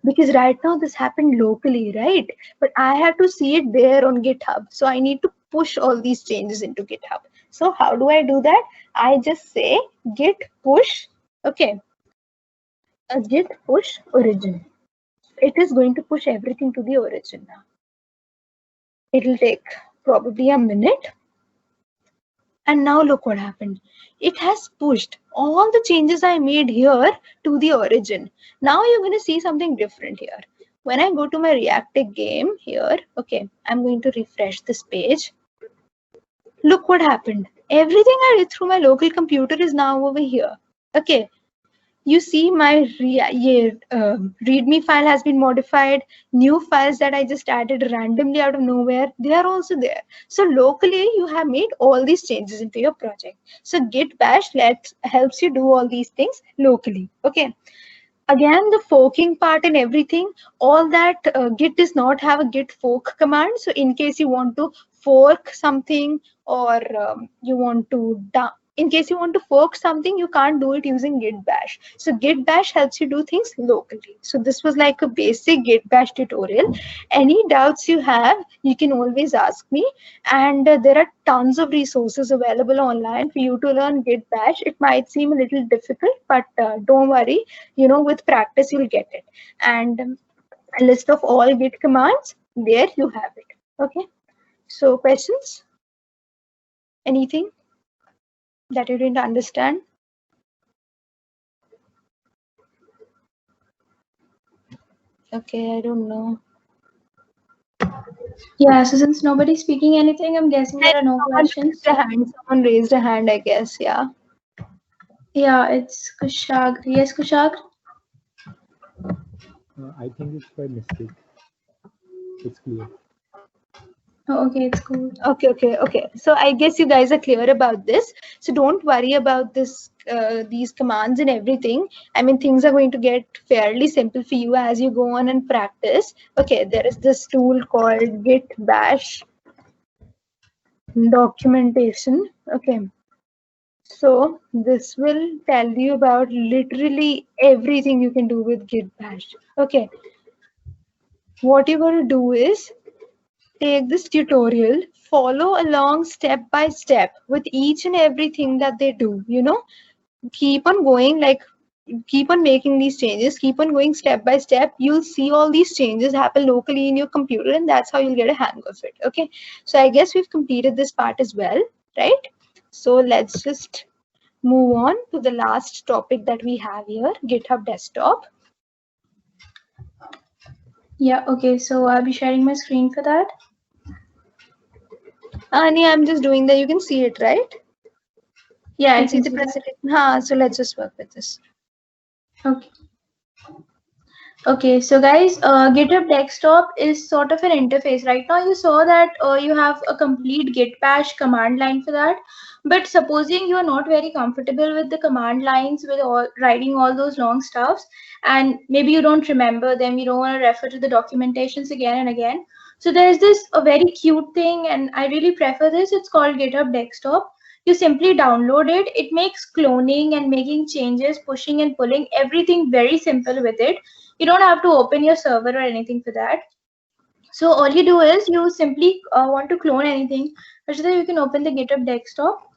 because right now this happened locally, right? But I have to see it there on GitHub. So I need to push all these changes into GitHub. So how do I do that? I just say git push, okay, a git push origin. It is going to push everything to the origin now. It'll take probably a minute. And now look what happened. It has pushed all the changes I made here to the origin. Now you're going to see something different here. When I go to my React game here, okay, I'm going to refresh this page. Look what happened. Everything I did through my local computer is now over here. Okay, you see my README file has been modified. New files that I just added randomly out of nowhere, they are also there. So locally, you have made all these changes into your project. So git bash helps you do all these things locally. Okay. Again, the forking part and everything, all that git does not have a git fork command. So in case you want to fork something, or you want to in case you want to fork something, you can't do it using git bash. So git bash helps you do things locally. So this was like a basic git bash tutorial. Any doubts you have, you can always ask me. And there are tons of resources available online for you to learn git bash. It might seem a little difficult, but don't worry, you know, with practice you'll get it. And a list of all git commands, there you have it. Okay, so questions? Anything that you didn't understand? Okay, I don't know. Yeah, so since nobody's speaking anything, I'm guessing there are no questions. Someone raised a hand, I guess. Yeah. Yeah, it's Kushag. Yes, Kushag? I think it's by mistake. It's clear. Oh, okay, it's cool. Okay. So I guess you guys are clear about this. So don't worry about this, these commands and everything. I mean, things are going to get fairly simple for you as you go on and practice. Okay, there is this tool called git bash documentation. Okay. So this will tell you about literally everything you can do with git bash. Okay. What you're going to do is take this tutorial, follow along step by step with each and everything that they do, you know, keep on going, like keep on making these changes, keep on going step by step. You'll see all these changes happen locally in your computer, and that's how you'll get a hang of it. Okay, so I guess we've completed this part as well, right? So let's just move on to the last topic that we have here, GitHub Desktop. Yeah, okay, so I'll be sharing my screen for that. Anya, I'm just doing that. You can see it, right? Yeah, I I see can the see that. presentation. So let's just work with this. Okay. Okay, so guys, GitHub Desktop is sort of an interface. Right now, you saw that you have a complete git bash command line for that. But supposing you are not very comfortable with the command lines, with writing all those long stuffs, and maybe you don't remember them, you don't want to refer to the documentations again and again. So there's this a very cute thing, and I really prefer this. It's called GitHub Desktop. You simply download it. It makes cloning and making changes, pushing and pulling, everything very simple with it. You don't have to open your server or anything for that. So all you do is you simply want to clone anything. Harshita, you can open the GitHub Desktop.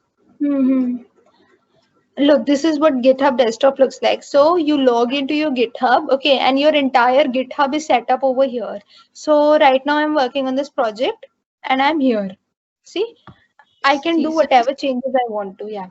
Look, this is what GitHub Desktop looks like. So you log into your GitHub, okay, and your entire GitHub is set up over here. So right now I'm working on this project and I'm here. See, I can do whatever changes I want to. Yeah.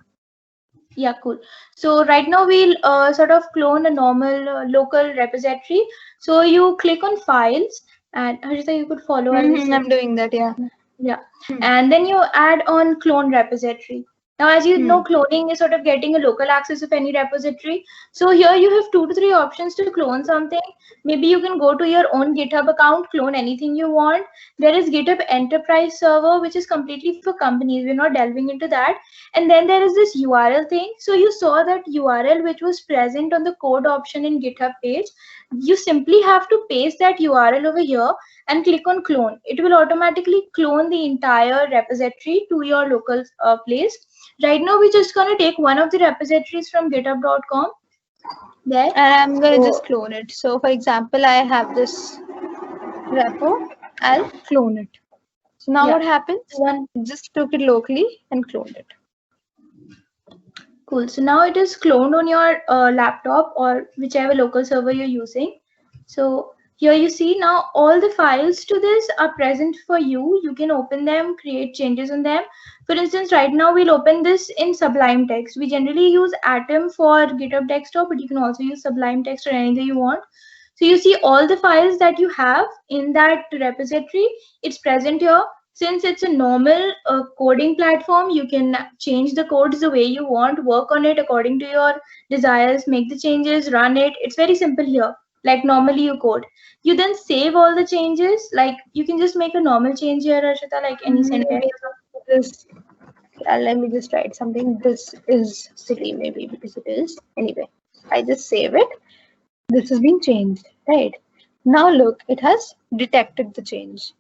Yeah, cool. So right now we'll sort of clone a normal local repository. So you click on files, and Harshita, you could follow. I'm doing that. Yeah. Yeah. And then you add on clone repository. Now, as you know, cloning is sort of getting a local access of any repository. So here you have 2 to 3 options to clone something. Maybe you can go to your own GitHub account, clone anything you want. There is GitHub Enterprise Server, which is completely for companies. We're not delving into that. And then there is this URL thing. So you saw that URL which was present on the code option in GitHub page. You simply have to paste that URL over here and click on clone. It will automatically clone the entire repository to your local place. Right now, we're just going to take one of the repositories from github.com there. And I'm going to just clone it. So for example, I have this repo. I'll clone it. So now what happens? Just took it locally and cloned it. Cool. So now it is cloned on your laptop or whichever local server you're using. So here you see now all the files to this are present for you. You can open them, create changes on them. For instance, right now we'll open this in Sublime Text. We generally use Atom for GitHub Desktop, but you can also use Sublime Text or anything you want. So you see all the files that you have in that repository. It's present here. Since it's a normal coding platform, you can change the codes the way you want, work on it according to your desires, make the changes, run it. It's very simple here, like normally you code. You then save all the changes, like you can just make a normal change here, Arshita, like any sentence. Let me just write something. This is silly, maybe, because it is. Anyway, I just save it. This has been changed, right? Now look, it has detected the change.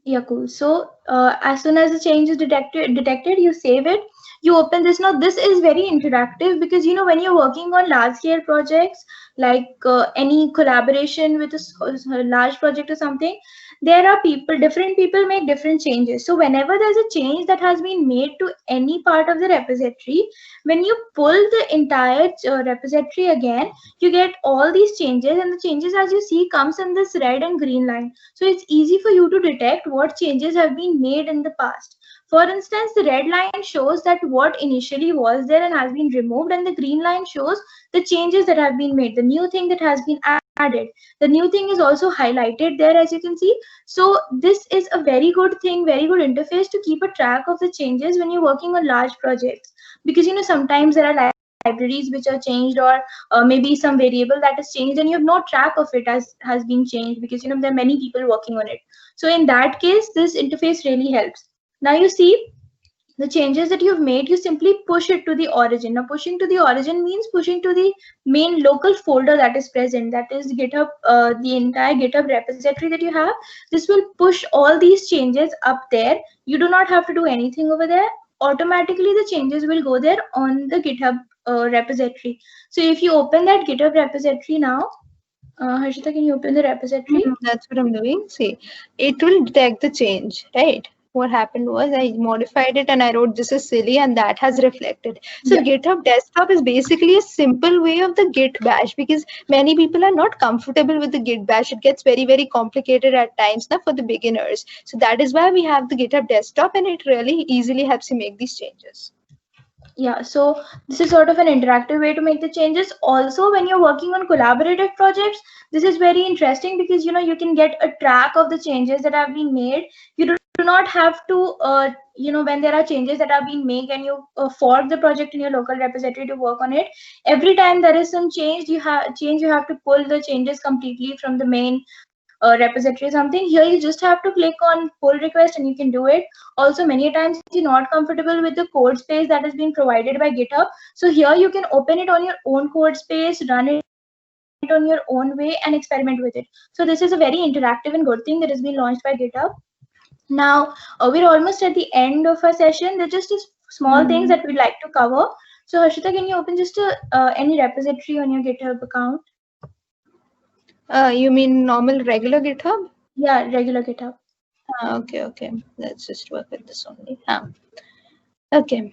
Yeah, cool. So as soon as the change is detected, you save it. You open this. Now this is very interactive because you know when you're working on large scale projects, like any collaboration with a large project or something, there are different people make different changes. So whenever there's a change that has been made to any part of the repository, when you pull the entire repository again, you get all these changes, and the changes, as you see, comes in this red and green line. So it's easy for you to detect what changes have been made in the past. For instance, the red line shows that what initially was there and has been removed, and the green line shows the changes that have been made, the new thing that has been added. The new thing is also highlighted there, as you can see. So this is a very good thing, very good interface to keep a track of the changes when you're working on large projects, because you know sometimes there are libraries which are changed, or maybe some variable that is changed and you have no track of it as has been changed, because you know there are many people working on it. So in that case, this interface really helps. Now you see the changes that you've made, you simply push it to the origin. Now pushing to the origin means pushing to the main local folder that is present, that is GitHub, the entire GitHub repository that you have. This will push all these changes up there. You do not have to do anything over there. Automatically the changes will go there on the GitHub repository. So if you open that GitHub repository now, Harshita, can you open the repository? That's what I'm doing. See, it will detect the change, right? What happened was I modified it and I wrote this is silly, and that has reflected. So GitHub Desktop is basically a simple way of the Git bash, because many people are not comfortable with the Git bash. It gets very, very complicated at times now for the beginners. So that is why we have the GitHub Desktop, and it really easily helps you make these changes. Yeah, so this is sort of an interactive way to make the changes. Also, when you're working on collaborative projects, this is very interesting because you know you can get a track of the changes that have been made. You do not have to you know, when there are changes that have been made and you fork the project in your local repository to work on it, every time there is some change, you have to pull the changes completely from the main repository or something. Here you just have to click on pull request and you can do it. Also, many times you're not comfortable with the code space that has been provided by GitHub, so here you can open it on your own code space, run it on your own way and experiment with it. So this is a very interactive and good thing that has been launched by GitHub. Now we're almost at the end of our session. There's just small things that we'd like to cover. So Harshita, can you open just any repository on your GitHub account? You mean normal regular GitHub? Yeah, regular GitHub. Okay. Let's just work with this only. Okay.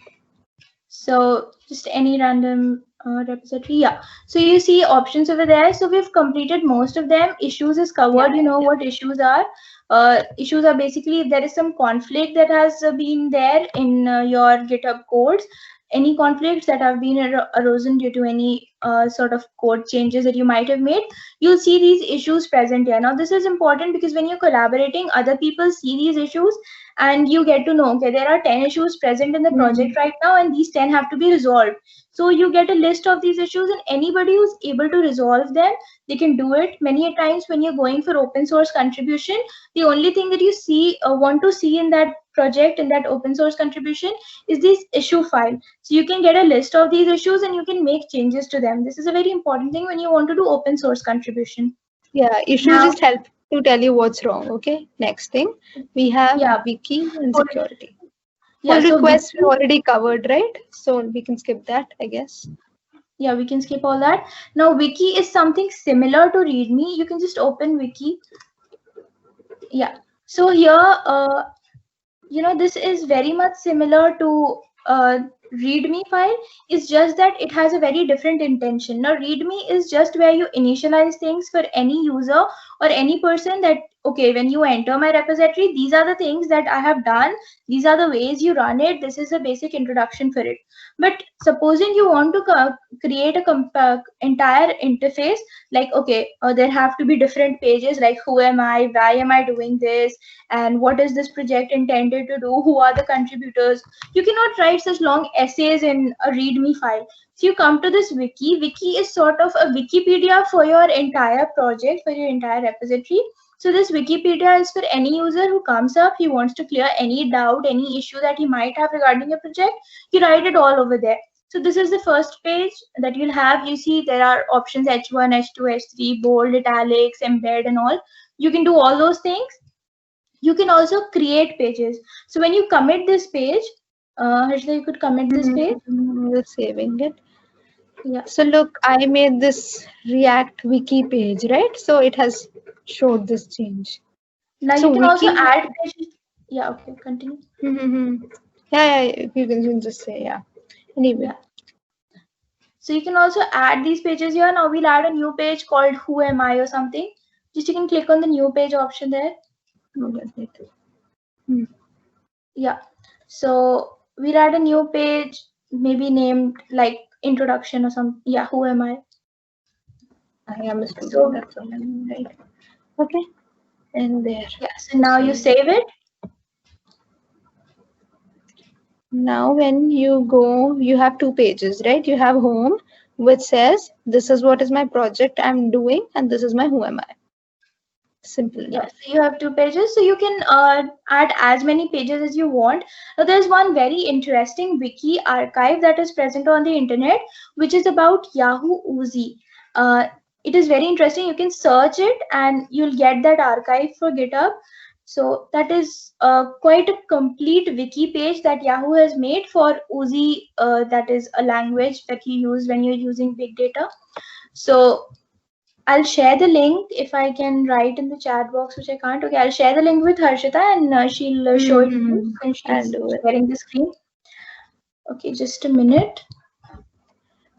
So just any random repository. Yeah. So you see options over there. So we've completed most of them. Issues is covered. You know what issues are. Issues are basically if there is some conflict that has been there in your GitHub codes. Any conflicts that have been arisen due to any sort of code changes that you might have made, you'll see these issues present here. Now this is important because when you're collaborating, other people see these issues and you get to know, okay, there are 10 issues present in the project right now and these 10 have to be resolved. So you get a list of these issues and anybody who's able to resolve them, they can do it. Many a times when you're going for open source contribution, the only thing that you see want to see in that project, in that open source contribution, is this issue file. So you can get a list of these issues and you can make changes to them. This is a very important thing when you want to do open source contribution. Yeah, issues Now- just help to tell you what's wrong. Okay, next thing we have Yeah. wiki and Pull- security. Yeah, Pull so requests we already covered, right? So we can skip that, I guess. yeah, we can skip all that. Now wiki is something similar to readme. You can just open wiki. Yeah, so here this is very much similar to readme file. It's just that it has a very different intention. Now readme is just where you initialize things for any user or any person, that okay, when you enter my repository, these are the things that I have done, these are the ways you run it, this is a basic introduction for it. But supposing you want to create a entire interface, like okay, there have to be different pages like who am I, why am I doing this, and what is this project intended to do, who are the contributors. You cannot write such long essays in a readme file. So you come to this wiki. Wiki is sort of a Wikipedia for your entire project, for your entire repository. So this Wikipedia is for any user who comes up, he wants to clear any doubt, any issue that he might have regarding a project, you write it all over there. So this is the first page that you'll have. You see there are options H1, H2, H3, bold, italics, embed and all. You can do all those things. You can also create pages. So when you commit this page, Harshita, you could commit this page. We're saving it. Yeah. So look, I made this React wiki page, right? So it has showed this change. Now So you can also wiki- add pages. Yeah, okay, continue. Yeah, you can just say, yeah. Anyway. Yeah. So you can also add these pages here. Now we'll add a new page called Who Am I or something. Just you can click on the new page option there. Yeah. So we'll add a new page, maybe named like introduction or something. Yeah, who am I? I am a student, So- that's all I mean, right? Okay. And there. Yeah. So now you save it. Now when you go, you have two pages, right? You have home, which says this is what is my project I'm doing, and this is my who am I. Simple enough. Yes, you have two pages, so you can add as many pages as you want. Now there's one very interesting wiki archive that is present on the internet, which is about Yahoo Oozie. It is very interesting. You can search it and you'll get that archive for GitHub. So that is quite a complete wiki page that Yahoo has made for Oozie. That is a language that you use when you're using big data. So I'll share the link if I can write in the chat box, which I can't. Okay, I'll share the link with Harshita and she'll show it to you since I'll she's do it. sharing the screen. Okay, just a minute.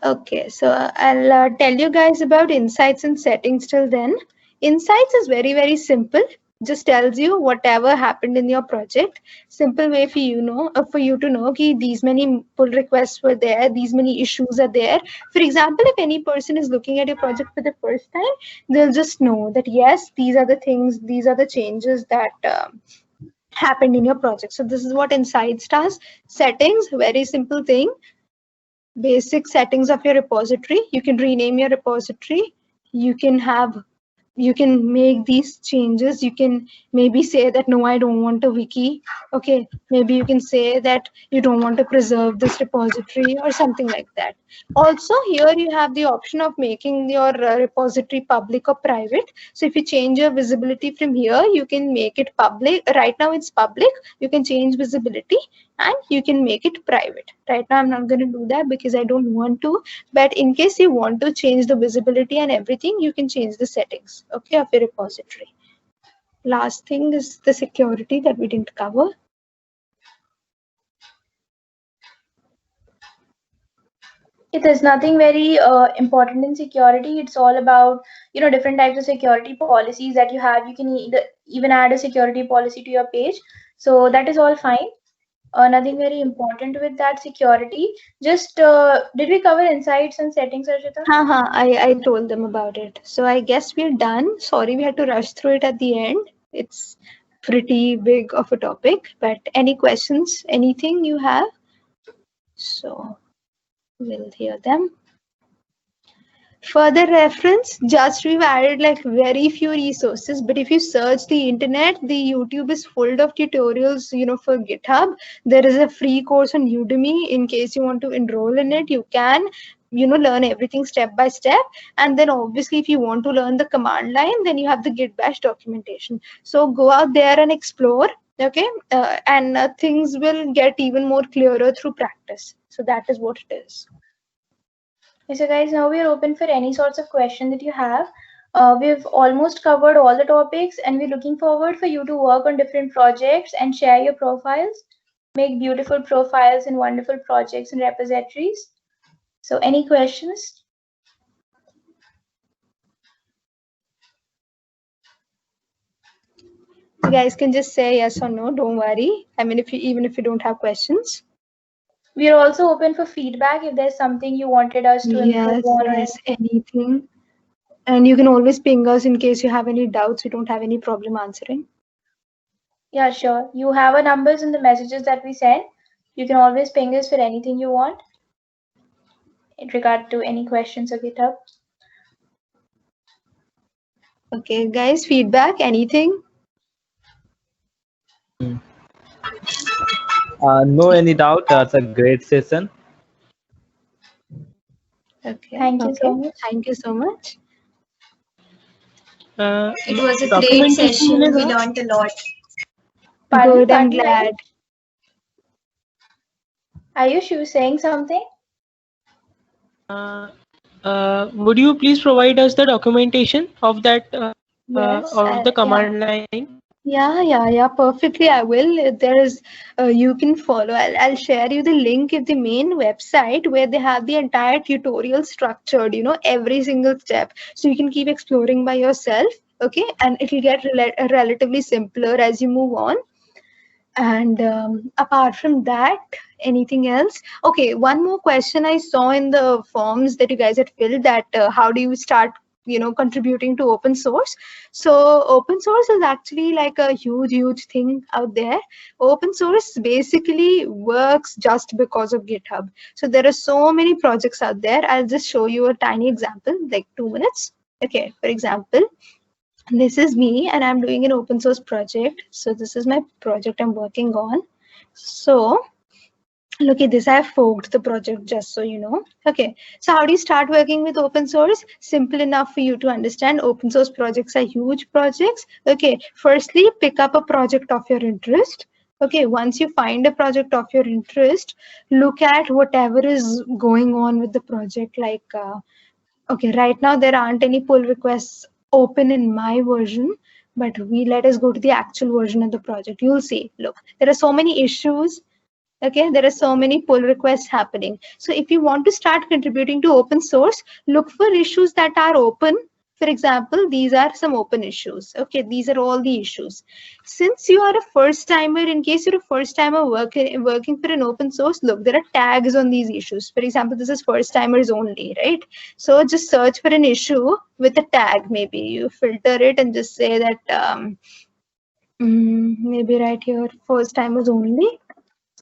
Okay, so I'll tell you guys about insights and settings till then. Insights is very, very simple. Just tells you whatever happened in your project. Simple way for you to know कि these many pull requests were there, these many issues are there. For example, if any person is looking at your project for the first time, they'll just know that yes, these are the things, these are the changes that happened in your project. So this is what insights does. Settings, very simple thing. Basic settings of your repository. You can rename your repository. You can make these changes. You can maybe say that no, I don't want a wiki. Okay, maybe you can say that you don't want to preserve this repository or something like that. Also, here you have the option of making your repository public or private. So if you change your visibility from here, you can make it public. Right now it's public. You can change visibility and you can make it private. Right now I'm not going to do that because I don't want to, but in case you want to change the visibility and everything, you can change the settings, okay, of your repository. Last thing is the security that we didn't cover. There's nothing very important in security. It's all about different types of security policies that you have. You can even add a security policy to your page. So that is all fine. Nothing very important with that security. Just did we cover insights and settings, Archita? I told them about it. So I guess we're done. Sorry we had to rush through it at the end. It's pretty big of a topic, but any questions, anything you have? So we'll hear them. Further reference, just we've added like very few resources, but if you search the internet, the YouTube is full of tutorials, you know, for GitHub. There is a free course on Udemy. In case you want to enroll in it, you can, you know, learn everything step by step. And then obviously if you want to learn the command line, then you have the Git Bash documentation. So go out there and explore, okay? And things will get even more clearer through practice. So that is what it is. So guys, now we are open for any sorts of question that you have. We've almost covered all the topics, and we're looking forward for you to work on different projects and share your profiles, make beautiful profiles and wonderful projects and repositories. So any questions? You guys can just say yes or no, don't worry. I mean, even if you don't have questions. We are also open for feedback if there's something you wanted us to improve on. Yes, anything. And you can always ping us in case you have any doubts. We don't have any problem answering. Yeah, sure. You have our numbers in the messages that we send. You can always ping us for anything you want in regard to any questions or GitHub. Okay, guys, feedback, anything? No any doubt. That's a great session. Okay. Thank you so much. Thank you so much. It was a great session. We learned a lot. Good, I'm glad. Ayush, you saying something? Would you please provide us the documentation of that Yes, of the command line? Yeah, perfectly. I will. There is, you can follow. I'll share you the link of the main website where they have the entire tutorial structured, you know, every single step. So you can keep exploring by yourself, okay? And it'll get relatively simpler as you move on. And apart from that, anything else? Okay, one more question I saw in the forms that you guys had filled, that how do you start, you know, contributing to open source? So open source is actually like a huge thing out there. Open source basically works just because of GitHub. So there are so many projects out there. I'll just show you a tiny example, like 2 minutes. Okay, for example, this is me and I'm doing an open source project. So this is my project I'm working on. So look at this, I have forked the project, just so you know. Okay, so how do you start working with open source? Simple enough for you to understand. Open source projects are huge projects. Okay, firstly, pick up a project of your interest. Okay, once you find a project of your interest, look at whatever is going on with the project. Like, okay, right now there aren't any pull requests open in my version, but let us go to the actual version of the project. You'll see, look, there are so many issues. Okay, there are so many pull requests happening. So if you want to start contributing to open source, look for issues that are open. For example, these are some open issues. Okay, these are all the issues. Since you are a first timer, in case you're a first timer working for an open source, look, there are tags on these issues. For example, this is first timers only, right? So just search for an issue with a tag. Maybe you filter it and just say that maybe right here, first timers only.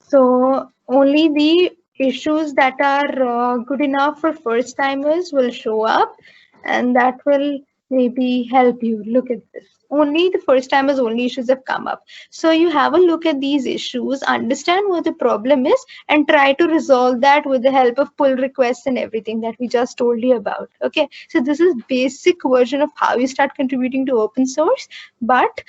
So only the issues that are good enough for first timers will show up, and that will maybe help you. Look at this. Only the first timers only issues have come up. So you have a look at these issues, understand what the problem is, and try to resolve that with the help of pull requests and everything that we just told you about. Okay, so this is basic version of how you start contributing to open source, but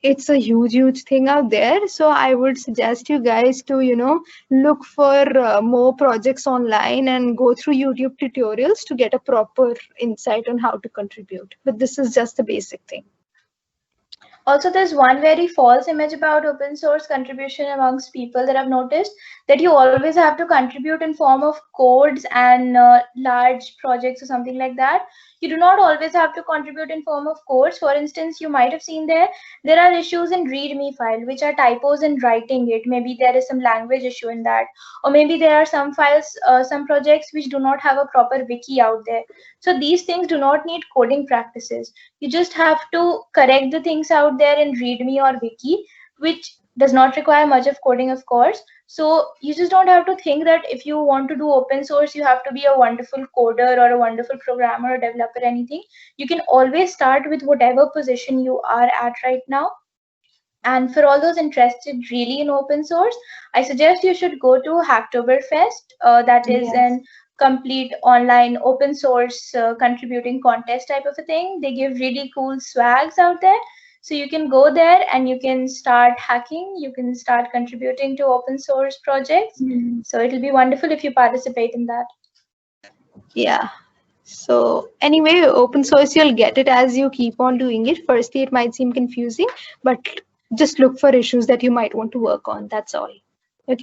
it's a huge thing out there. So I would suggest you guys to, you know, look for more projects online and go through YouTube tutorials to get a proper insight on how to contribute. But this is just the basic thing. Also, there's one very false image about open source contribution amongst people that I've noticed, that you always have to contribute in form of codes and large projects or something like that. You do not always have to contribute in form of codes. For instance, you might have seen there are issues in README file, which are typos in writing it. Maybe there is some language issue in that, or maybe there are some files, some projects which do not have a proper wiki out there. So these things do not need coding practices. You just have to correct the things out there in README or wiki, which does not require much of coding, of course. So you just don't have to think that if you want to do open source, you have to be a wonderful coder or a wonderful programmer or developer, anything. You can always start with whatever position you are at right now. And for all those interested really in open source, I suggest you should go to Hacktoberfest. That is an complete online open source contributing contest type of a thing. They give really cool swags out there. So you can go there and you can start hacking. You can start contributing to open source projects. So it'll be wonderful if you participate in that. Yeah. So anyway, open source, you'll get it as you keep on doing it. Firstly, it might seem confusing, but just look for issues that you might want to work on. That's all.